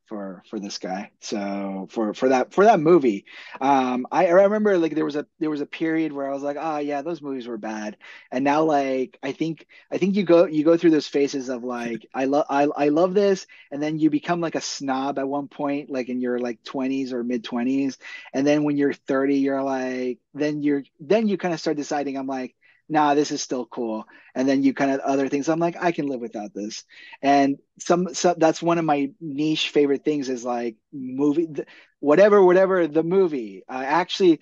for this guy. So for that movie. I remember like there was a period where I was like, oh yeah, those movies were bad. And now like I think you go through those phases of like I love this, and then you become like a snob at one point, like in your like 20s or mid 20s. And then when you're 30, you're like then you kind of start deciding I'm like nah, this is still cool. And then you kind of other things. I'm like, I can live without this. And that's one of my niche favorite things is like whatever the movie. I actually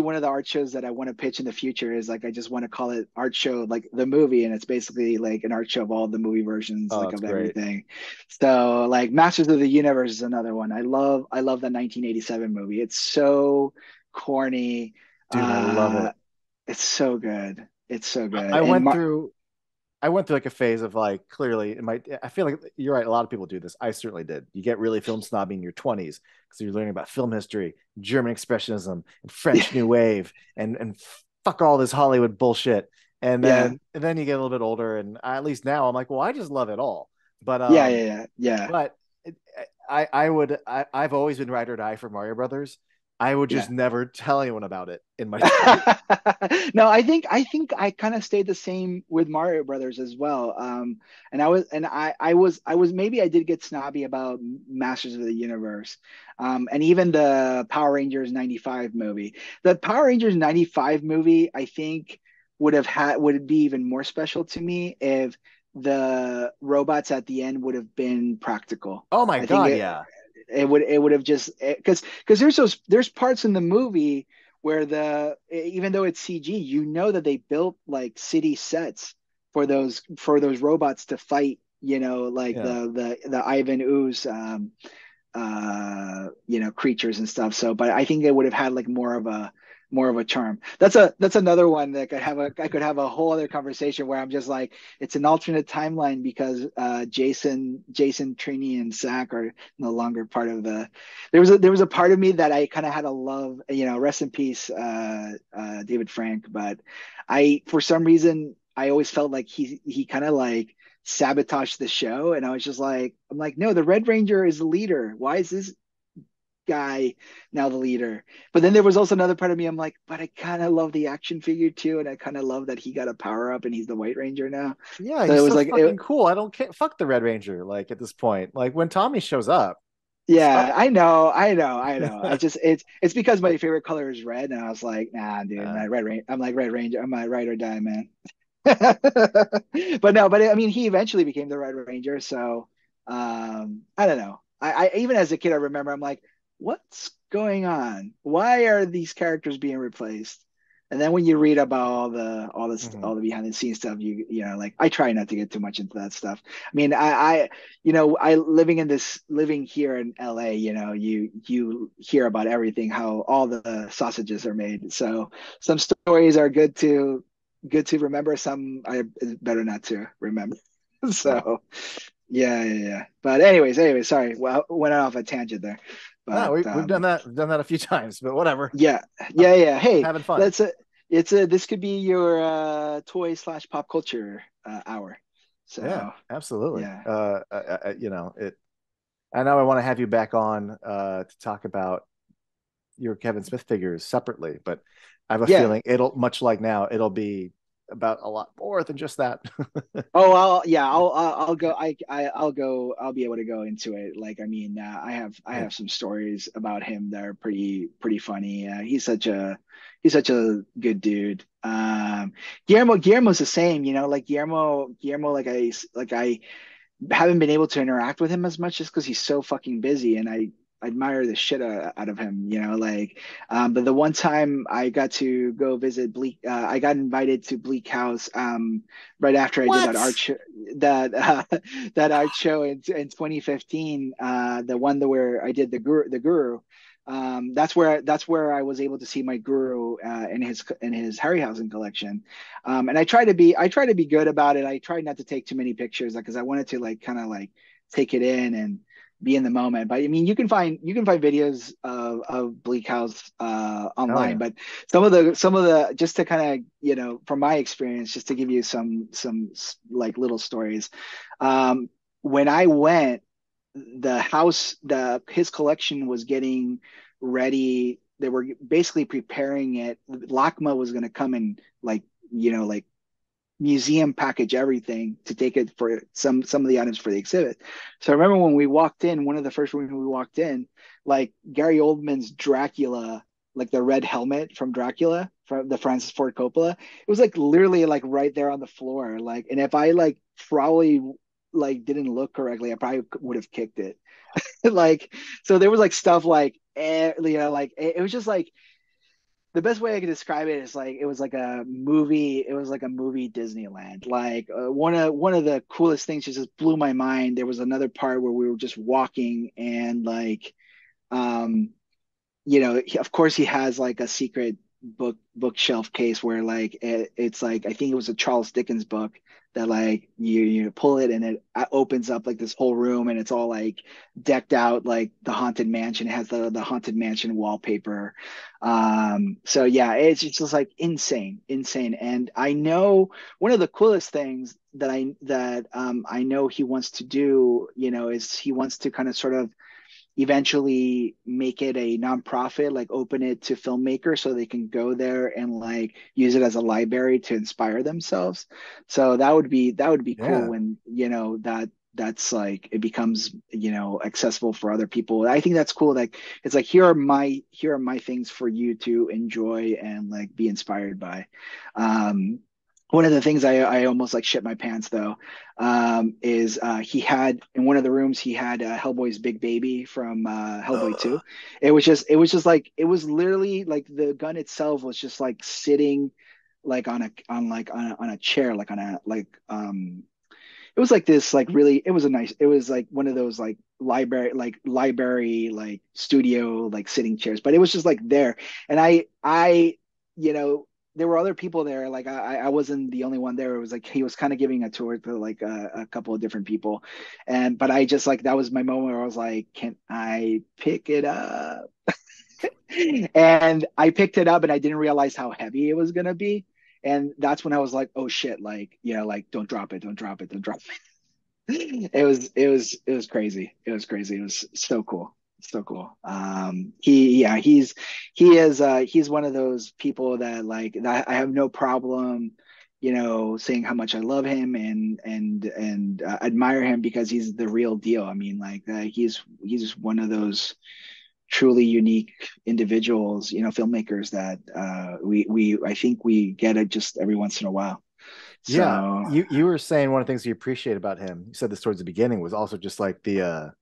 one of the art shows that I want to pitch in the future is like I just want to call it art show like the movie, and it's basically like an art show of all the movie versions Oh, like that's of great. everything. So like Masters of the Universe is another one. I love the 1987 movie. It's so corny. Dude, I love Uh, it. it's so good. It's so I good. I And went through I went through like a phase of like clearly I feel like you're right, a lot of people do this. I certainly did. You get really film snobby in your 20s because you're learning about film history, German expressionism, and yeah, French New Wave and fuck all this Hollywood bullshit. And yeah, then you get a little bit older and at least now I'm like, well, I just love it all. But yeah, yeah, yeah, yeah, but I've always been ride or die for Mario Brothers. I would just yeah. never tell anyone about it in my 20s. No, I think I kind of stayed the same with Mario Brothers as well. And I was maybe I did get snobby about Masters of the Universe, and even the Power Rangers '95 movie. The Power Rangers '95 movie, I think, would be even more special to me if the robots at the end would have been practical. Oh my I think God, it yeah. it would have just because there's parts in the movie where even though it's CG, you know that they built like city sets for those robots to fight, like Yeah. the Ivan Ooze creatures and stuff. So, but I think they would have had like more of a charm. That's another one that I could have a whole other conversation where I'm just like it's an alternate timeline because Jason, Trini, and Zach are no longer part of the. There was a part of me that I kind of had a love, rest in peace, David Frank, but I for some reason I always felt like he kind of like sabotaged the show, and I was just like I'm like no, the Red Ranger is the leader. Why is this? guy, now the leader. But then there was also another part of me. I'm like, but I kind of love the action figure too, and I kind of love that he got a power up and he's the White Ranger now. Yeah, So it he's was so like, fucking cool. I don't care. Fuck the Red Ranger. Like at this point, like when Tommy shows up, yeah, start. I know. I just it's because my favorite color is red, and I was like, nah, dude, Uh, my red rain. I'm like Red Ranger. I'm my ride or die, man. But no, but I mean, he eventually became the Red Ranger. So I don't know. I even as a kid, I remember I'm like, what's going on? Why are these characters being replaced? And then when you read about mhm. all the behind the scenes stuff, you know, like I try not to get too much into that stuff. I mean, I you know, I living here in LA, you know, you hear about everything, how all the sausages are made. So some stories are good to remember. Some I better not to remember. No, So yeah. But anyways, sorry. Well, went off a tangent there. no, But we've done that. We've done that a few times, but whatever. yeah, I'm, yeah. I'm Hey, having fun. let's it's a this could be your toy slash pop culture hour. Yeah, So absolutely. yeah. You know, it. I know I want to have you back on to talk about your Kevin Smith figures separately, but I have a Yeah. feeling it'll much like now, it'll be about a lot more than just that. Oh, I'll go. I'll go. I'll be able to go into it. Like, I mean, I Yeah. have some stories about him that are pretty funny. He's such a good dude. Guillermo's the same. You know, like Guillermo, like I haven't been able to interact with him as much just because he's so fucking busy, and I admire the shit out of him, you know, like, but the one time I got to go visit I got invited to Bleak House, right after I did that What? that, that art show in 2015, the one that where I did the Guru. That's where I was able to see my Guru in his Harryhausen collection, and I try to be good about it. I tried not to take too many pictures because I wanted to like kind of like take it in and be in the moment. But I mean, you can find videos of Bleak House Oh online. yeah. But some of the just to kind of you know from my experience, just to give you some like little stories. When I went, the his collection was getting ready. They were basically preparing it. LACMA was going to come and like you know like museum package everything to take it for some of the items for the exhibit. So I remember when we walked in, one of the first rooms we walked in, like Gary Oldman's Dracula, like the red helmet from Dracula from the Francis Ford Coppola, it was like literally like right there on the floor. Like, and if I like probably like didn't look correctly, I probably would have kicked it. Like, so there was like stuff like, you know, like it was just like the best way I could describe it is like it was like a movie. It was like a movie Disneyland. Like one of the coolest things just blew my mind. There was another part where we were just walking and like um you know, of course he has like a secret bookshelf case where like it's like I think it was a Charles Dickens book that like you pull it and it opens up like this whole room and it's all like decked out like the haunted mansion. It has the haunted mansion wallpaper. So yeah, it's just like insane. And I know one of the coolest things that I know he wants to do, you know, is he wants to kind of sort of eventually make it a nonprofit, like open it to filmmakers so they can go there and like use it as a library to inspire themselves. So that would be cool Yeah. when, you know, that's like it becomes, you know, accessible for other people. I think that's cool. Like it's like here are my things for you to enjoy and like be inspired by. One of the things I almost like shit my pants though is he had in one of the rooms he had Hellboy's big baby from Hellboy 2. It was just like it was literally like the gun itself was just like sitting like on a chair like on a like it was like this like really it was a nice it was like one of those like library like studio like sitting chairs but it was just like there and I you know there were other people there like I wasn't the only one there it was like he was kind of giving a tour to like a couple of different people and but I just like that was my moment where I was like can I pick it up and I picked it up and I didn't realize how heavy it was gonna be and that's when I was like oh shit like you know like don't drop it. It was crazy. It was crazy. It was so cool. So cool. He's one of those people that that I have no problem, saying how much I love him and admire him because he's the real deal. I mean, he's one of those truly unique individuals, filmmakers that we I think we get it just every once in a while. Yeah, So you were saying one of the things you appreciate about him. You said this towards the beginning was also just like the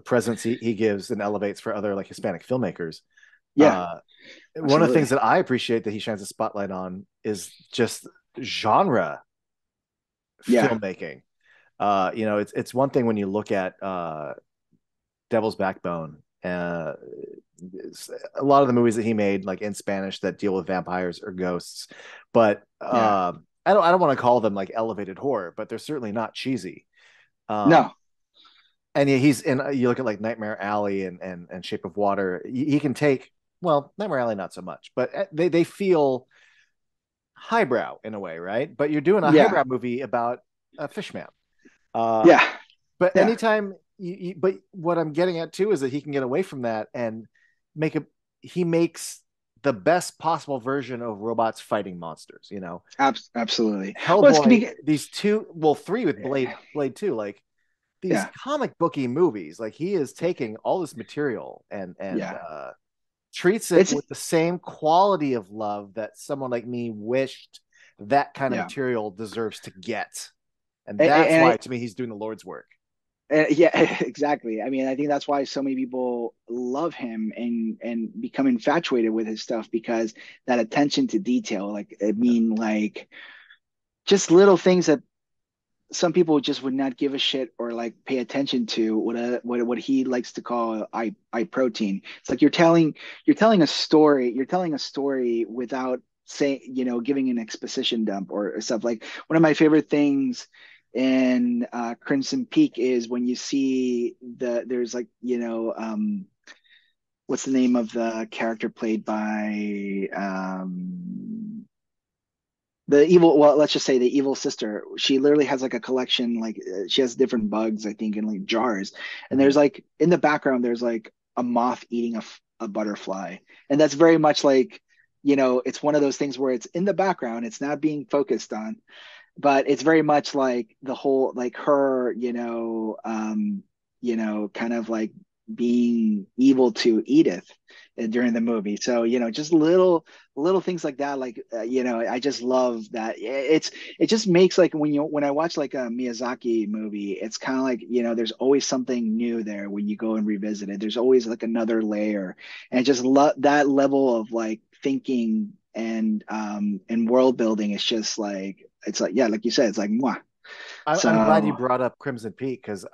presence he gives and elevates for other like Hispanic filmmakers. yeah, Uh, One of the things absolutely. that I appreciate that he shines a spotlight on is just genre Yeah, filmmaking. It's one thing when you look at Devil's Backbone. A lot of the movies that he made, like in Spanish, that deal with vampires or ghosts, but yeah. I don't want to call them like elevated horror, but they're certainly not cheesy. Um, No, and he's in. You look at like Nightmare Alley and Shape of Water. He can take well, Nightmare Alley not so much, but they feel highbrow in a way, right? But you're doing a yeah, highbrow movie about a fishman. Uh, yeah, but yeah, anytime but what I'm getting at too is that he can get away from that and make a he makes the best possible version of robots fighting monsters, absolutely. Well, it's Hellboy, be, these two, well, three with Blade 2, like these yeah, comic booky movies, like he is taking all this material and yeah. treats it It's with the same quality of love that someone like me wished that kind of yeah, material deserves to get. And and, that's and why to me he's doing the Lord's work. yeah, exactly. I mean, I think that's why so many people love him and become infatuated with his stuff because that attention to detail, just little things that some people just would not give a shit or like pay attention to what he likes to call eye protein. It's like you're telling a story without saying, giving an exposition dump or stuff. Like one of my favorite things in Crimson Peak is when you see there's like, what's the name of the character played by the evil, well, let's just say the evil sister. She literally has like a collection, she has different bugs, I think, in like jars. And Mm-hmm. there's like in the background there's like a moth eating a butterfly, and that's very much like, it's one of those things where it's in the background, it's not being focused on, but it's very much like the whole, like her, kind of like being evil to Edith during the movie. So, just little things like that. Like, I just love that. It just makes like when I watch like a Miyazaki movie, it's kind of like, there's always something new there when you go and revisit it. There's always like another layer, and just love that level of like thinking and world building. It's just like, it's like, yeah, like you said, it's like mwah. I'm glad you So brought up Crimson Peak because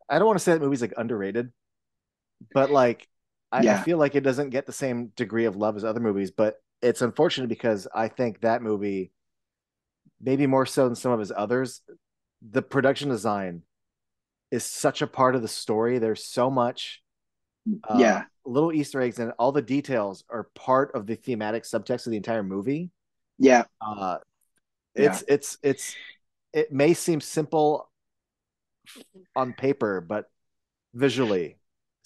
I don't want to say that movie's like underrated, but like I yeah, feel like it doesn't get the same degree of love as other movies. But it's unfortunate because I think that movie, maybe more so than some of his others, the production design is such a part of the story. There's so much yeah, little Easter eggs and all the details are part of the thematic subtext of the entire movie. yeah, Uh, yeah. it may seem simple on paper, but visually,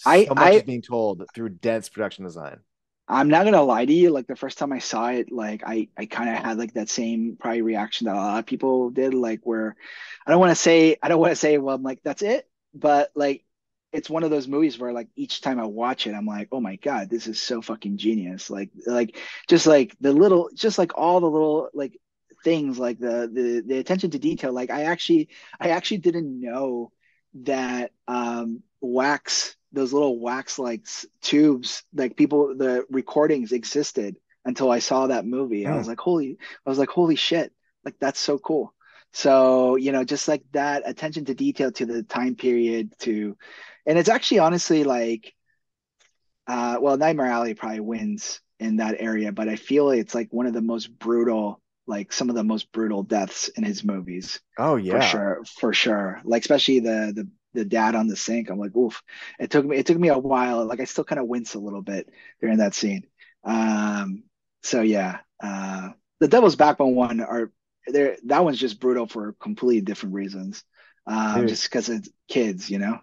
I so much is I being told through dense production design. I'm not gonna lie to you. Like the first time I saw it, like I kind of had like that same probably reaction that a lot of people did. Like where I don't want to say, well, I'm like that's it, but like it's one of those movies where like each time I watch it, I'm like, oh my God, this is so fucking genius. Like just like just like all the little like things, like the attention to detail. Like I actually didn't know that wax those little wax like tubes, like people, the recordings existed until I saw that movie. Mm. I was like holy shit, like that's so cool. So, just like that attention to detail to the time period to, and it's actually honestly like well, Nightmare Alley probably wins in that area, but I feel it's like one of the most brutal, like some of the most brutal deaths in his movies, Oh for yeah, sure, for sure. Like especially the dad on the sink. I'm like, oof. It took me a while. Like I still kind of wince a little bit during that scene. Um, so yeah, the Devil's Backbone one are there. That one's just brutal for completely different reasons. Dude, just because it's kids, you know.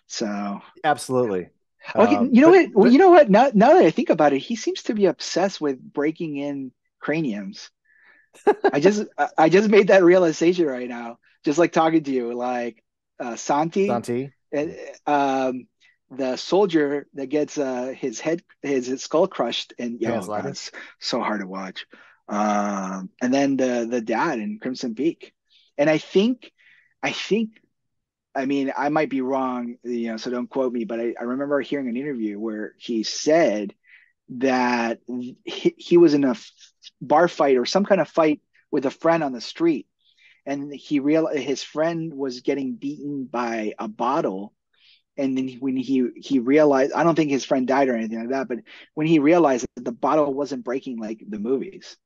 So absolutely. okay, you know But what? Well, you know what? Now that I think about it, he seems to be obsessed with breaking in craniums. I just made that realization right now, just like talking to you, like Santi, Santi, and the soldier that gets his skull crushed, and Pan's oh god, Labyrinth. it's so hard to watch. And then the dad in Crimson Peak, and I think I mean, I might be wrong, you know, so don't quote me, but I remember hearing an interview where he said that he was in a bar fight or some kind of fight with a friend on the street, and he realized his friend was getting beaten by a bottle. And then when he realized, I don't think his friend died or anything like that, but when he realized that the bottle wasn't breaking like the movies,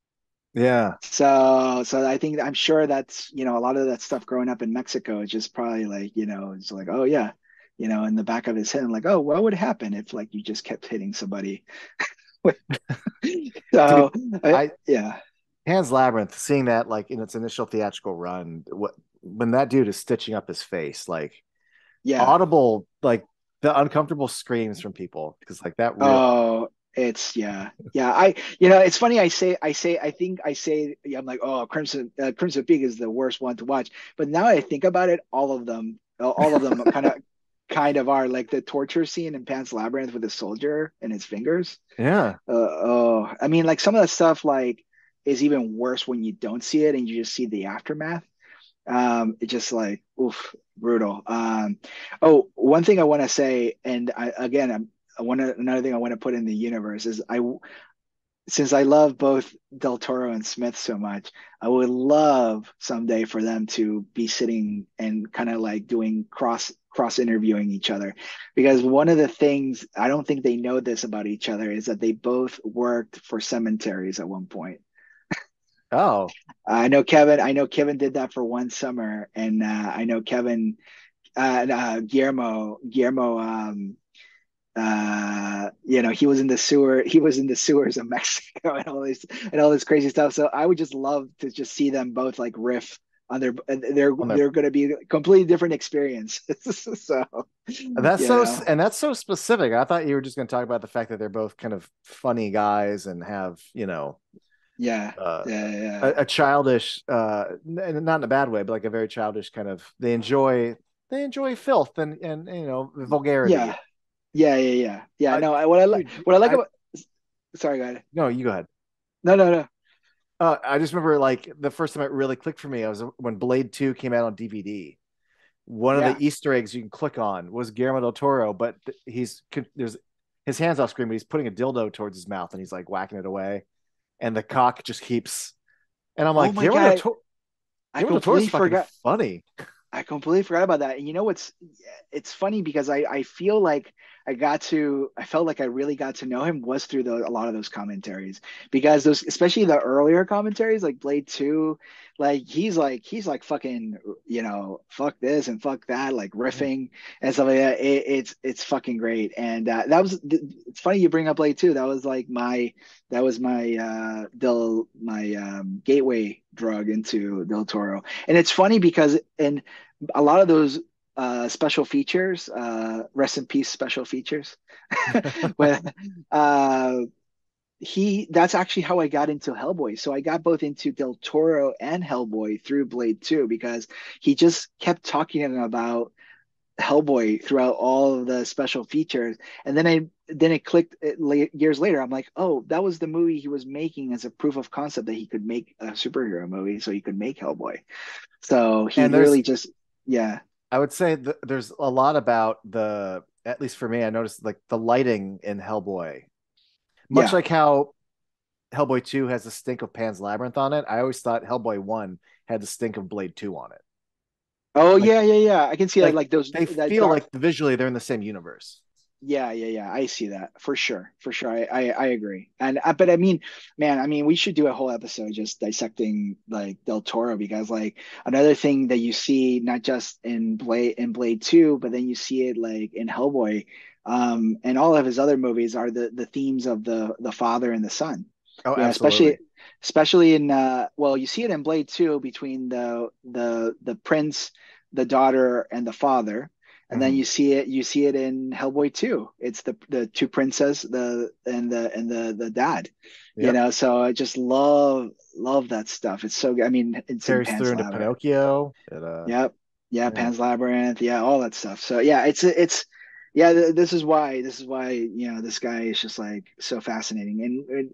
Yeah. so I think I'm sure that's a lot of that stuff growing up in Mexico is just probably like it's like oh yeah, in the back of his head like oh what would happen if like you just kept hitting somebody. Dude, So I yeah, Pan's Labyrinth, seeing that like in its initial theatrical run, what when that dude is stitching up his face, like yeah. audible, like the uncomfortable screams from people, because like that real. Oh, it's yeah. It's funny. I think I say, yeah, I'm like, oh, Crimson Peak is the worst one to watch. But now I think about it, all of them kind of are like the torture scene in Pan's Labyrinth with the soldier and his fingers. Yeah. Oh, I mean, like some of that stuff like is even worse when you don't see it and you just see the aftermath. It's just like oof, brutal. Oh, one thing I want to say, and again, another thing I want to put in the universe is since I love both Del Toro and Smith so much, I would love someday for them to be sitting and kind of like doing cross interviewing each other, because one of the things I don't think they know this about each other is that they both worked for cemeteries at one point. Oh, I know Kevin did that for one summer, and I know Kevin, Guillermo, he was in the sewers of Mexico and all this crazy stuff. So I would just love to just see them both like riff on on their they're going to be a completely different experience. So, that's you so know, and that's so specific. I thought you were just going to talk about the fact that they're both kind of funny guys and have, yeah, uh, yeah, yeah, a childish, not in a bad way, but like a very childish kind of. They enjoy filth and vulgarity. yeah, yeah. Uh, No, dude, what I like about sorry, go ahead. no, you go ahead. No, no, no. I just remember like the first time it really clicked for me, I was when Blade 2 came out on DVD. One of Yeah. the Easter eggs you can click on was Guillermo del Toro, but there's his hands off screen, but he's putting a dildo towards his mouth and he's like whacking it away, and the cock just keeps. And I'm Oh like, my God, I Guillermo del Toro's completely fucking forgot. funny. I completely forgot about that. And you know what's it's funny because I feel like I felt like I really got to know him was through a lot of those commentaries, because those, especially the earlier commentaries like Blade 2, like he's like fucking, fuck this and fuck that, like Yeah. riffing and stuff like that. It's fucking great. And it's funny you bring up Blade 2. That was my gateway drug into Del Toro. And it's funny because in a lot of those special features, rest in peace special features, but uh, that's actually how I got into Hellboy. So I got both into Del Toro and Hellboy through Blade 2, because he just kept talking about Hellboy throughout all of the special features. And then it clicked years later. I'm like, oh, that was the movie he was making as a proof of concept that he could make a superhero movie, so he could make Hellboy. So he And there's literally just, yeah, I would say there's a lot about at least for me, I noticed like the lighting in Hellboy, much yeah. like how Hellboy 2 has the stink of Pan's Labyrinth on it. I always thought Hellboy 1 had the stink of Blade 2 on it. Oh Like yeah. I can see that, like like those they that feel dark. like visually they're in the same universe. Yeah. I see that for sure, for sure. I agree. And but I mean, man, I mean, we should do a whole episode just dissecting like Del Toro, because like another thing that you see not just in Blade 2, but then you see it like in Hellboy, and all of his other movies are the themes of the father and the son. Oh, You know, especially absolutely. especially in well, you see it in Blade 2 between the prince, the daughter and the father. And then Mhm. you see it in Hellboy 2. It's the two princess, the dad. You Yep. know, so I just love that stuff. It's so good. I mean, it's in Carries through Pan's into Labyrinth. Pinocchio. Yep. Yeah, Yeah, Pan's Labyrinth. Yeah, all that stuff. So yeah, it's yeah, this is why, you know, this guy is just like so fascinating.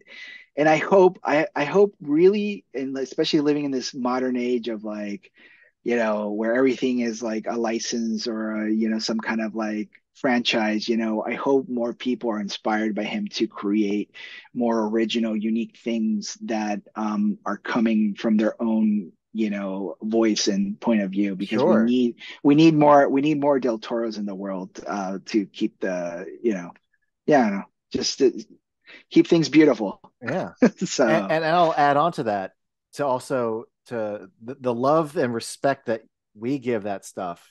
And I hope really, and especially living in this modern age of like, you know, where everything is like a license or a, you know, some kind of like franchise, you know, I hope more people are inspired by him to create more original, unique things that are coming from their own, you know, voice and point of view, because sure. we need more Del Toros in the world to keep the, you know, yeah, I don't know, just to keep things beautiful. Yeah. So And I'll add on to that, to also to the love and respect that we give that stuff.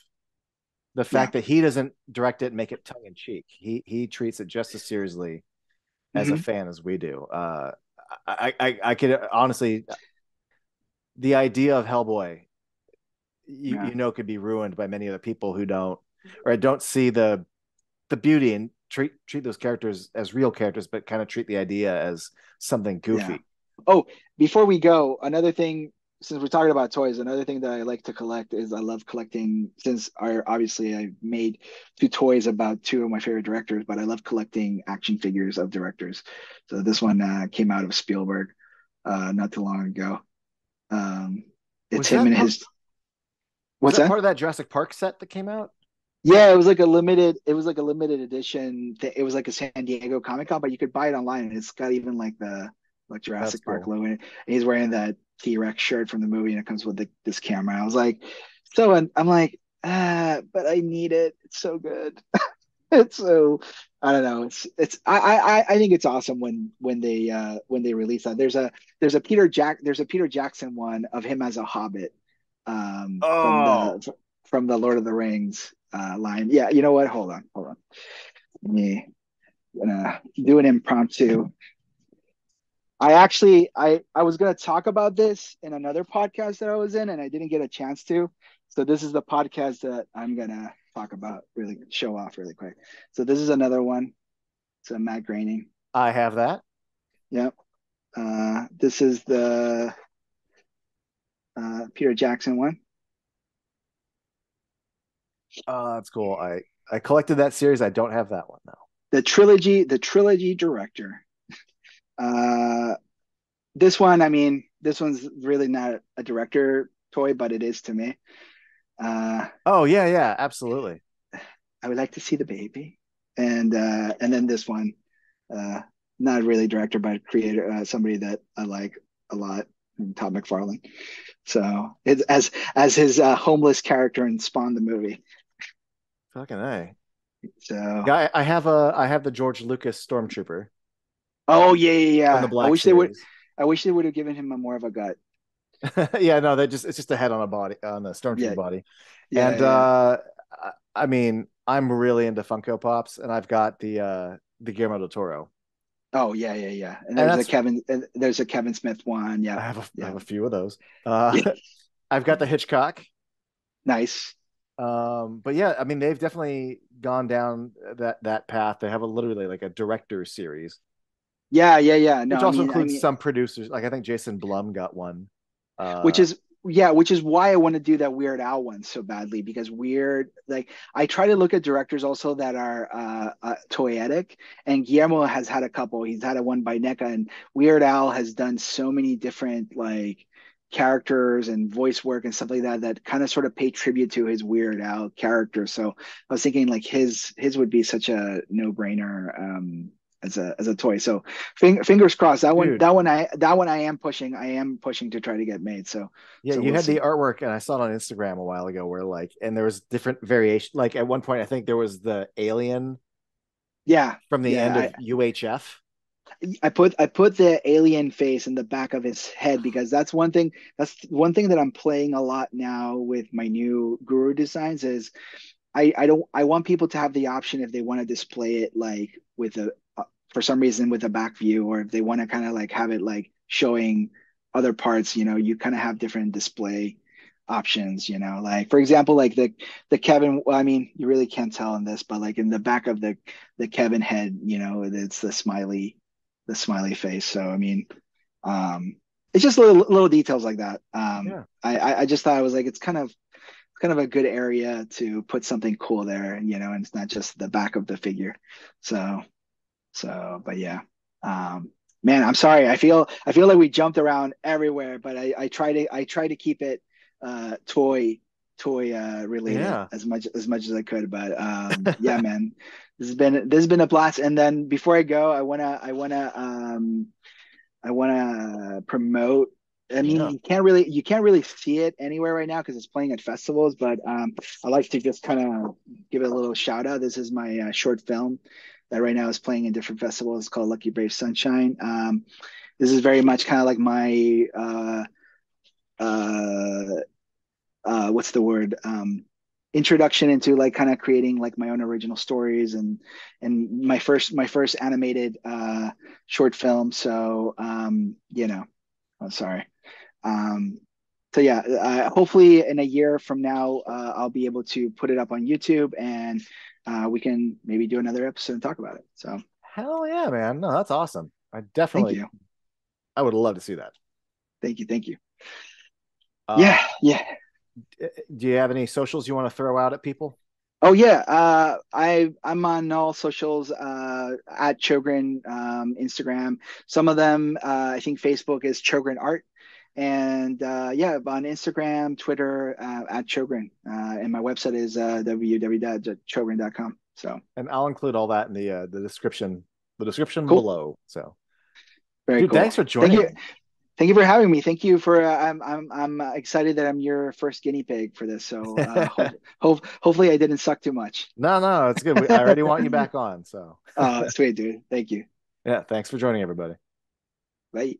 The yeah. fact that he doesn't direct it and make it tongue in cheek. He treats it just as seriously as a Hmm. fan as we do. I could honestly, the idea of Hellboy, Yeah. you know, could be ruined by many other people who don't, or don't see the beauty and treat those characters as real characters, but kind of treat the idea as something Yeah. goofy. Oh, before we go, another thing, since we're talking about toys, another thing that I like to collect is I love collecting, since obviously I made two toys about two of my favorite directors, but I love collecting action figures of directors. So this one came out of Spielberg not too long ago. Um, it's Was him that and part? his, Was what's that that? part of that Jurassic Park set that came out? Yeah, it was like a limited, it was like a limited edition. It was like a San Diego Comic Con, but you could buy it online, and it's got even like the like That's Jurassic Park cool. logo in it. And he's wearing that T-Rex shirt from the movie, and it comes with this camera. I was like, so, and I'm like, but I need it. It's so good. It's so, I don't know. I think it's awesome when they release that. There's a Peter Jackson one of him as a Hobbit from Oh, the Lord of the Rings line. Yeah, you know what? Hold on. Let me gonna do an impromptu. I was gonna talk about this in another podcast that I was in, and I didn't get a chance to. So this is the podcast that I'm gonna talk about, really show off really quick. So this is another one. It's a Matt Groening. I have that. Yep. This is the Peter Jackson one. That's cool. I collected that series. I don't have that one though. The trilogy director. Uh, this one, I mean, this one's really not a director toy, but it is to me. Uh, Oh yeah, yeah, absolutely. I would like to see the baby, and then this one, uh, not really director, but creator, somebody that I like a lot, Todd McFarlane. So it's as his homeless character in Spawn the movie. Fucking A. So Yeah, I have the George Lucas Stormtrooper oh yeah yeah from the yeah. Black Series. I wish they would have given him a more of a gut. Yeah, no, they just it's just a head on a body on a Stormtrooper Yeah body. And yeah yeah. I mean, I'm really into Funko Pops, and I've got the Guillermo del Toro. Oh yeah yeah yeah. And that's And there's a Kevin Smith one. Yeah I yeah have a few of those. yeah. I've got the Hitchcock. Nice. But yeah, I mean, they've definitely gone down that path. They have a literally like a director series, Yeah yeah yeah. No, which also I includes mean, some producers. Like I think Jason Blum got one. which Uh, is yeah, which is why I want to do that Weird Al one so badly, because weird, like I try to look at directors also that are toyetic, and Guillermo has had a couple. He's had a one by NECA, and Weird Al has done so many different like characters and voice work and stuff like that that kind of sort of pay tribute to his Weird Al character. So I was thinking like his would be such a no brainer as a toy. So fingers crossed dude, that one I am pushing to try to get made. So yeah, so you we'll had the see. artwork, and I saw it on Instagram a while ago, where like, and there was different variation. Like at one point, I think there was the alien Yeah, from the yeah. end of UHF. I put the alien face in the back of his head because that's one thing that I'm playing a lot now with my new Guru designs is I don't I want people to have the option if they want to display it like with a for some reason with a back view, or if they want to kind of like have it like showing other parts, you know, you kind of have different display options, like for example, like the Kevin, well, I mean, you really can't tell in this, but like in the back of the Kevin head, it's the smiley face. So I mean, um, it's just little details like that. Yeah. I just thought I was like, it's kind of a good area to put something cool there, and it's not just the back of the figure. So but yeah. Man, I'm sorry. I feel like we jumped around everywhere, but I try to keep it toy related Yeah. as much as I could. But yeah, man, this has been a blast. And then before I go, I wanna promote. I mean, Yeah. you can't really see it anywhere right now because it's playing at festivals. But I like to just kind of give it a little shout out. This is my short film that right now is playing in different festivals. It's called Lucky Brave Sunshine. This is very much kind of like my uh, what's the word? Introduction into like kind of creating like my own original stories and my first animated short film. So I'm sorry. Um, so yeah, hopefully in a year from now, I'll be able to put it up on YouTube and we can maybe do another episode and talk about it. So Hell yeah, man. No, that's awesome. thank you, I would love to see that. thank you. Uh, Yeah, yeah. do you have any socials you want to throw out at people? Oh yeah, I'm on all socials at Chogrin, Instagram. Some of them, I think Facebook is Chogrin Art, and yeah, on Instagram, Twitter at Chogrin, and my website is www.chogrin.com. So And I'll include all that in the description cool, below. So, very dude, cool. thanks for Thank joining you, me. thank you for having me. Thank you for. I'm excited that I'm your first guinea pig for this. So hopefully I didn't suck too much. No, no, it's good. I already want you back on. So, Sweet dude. Thank you. yeah, thanks for joining everybody. Bye.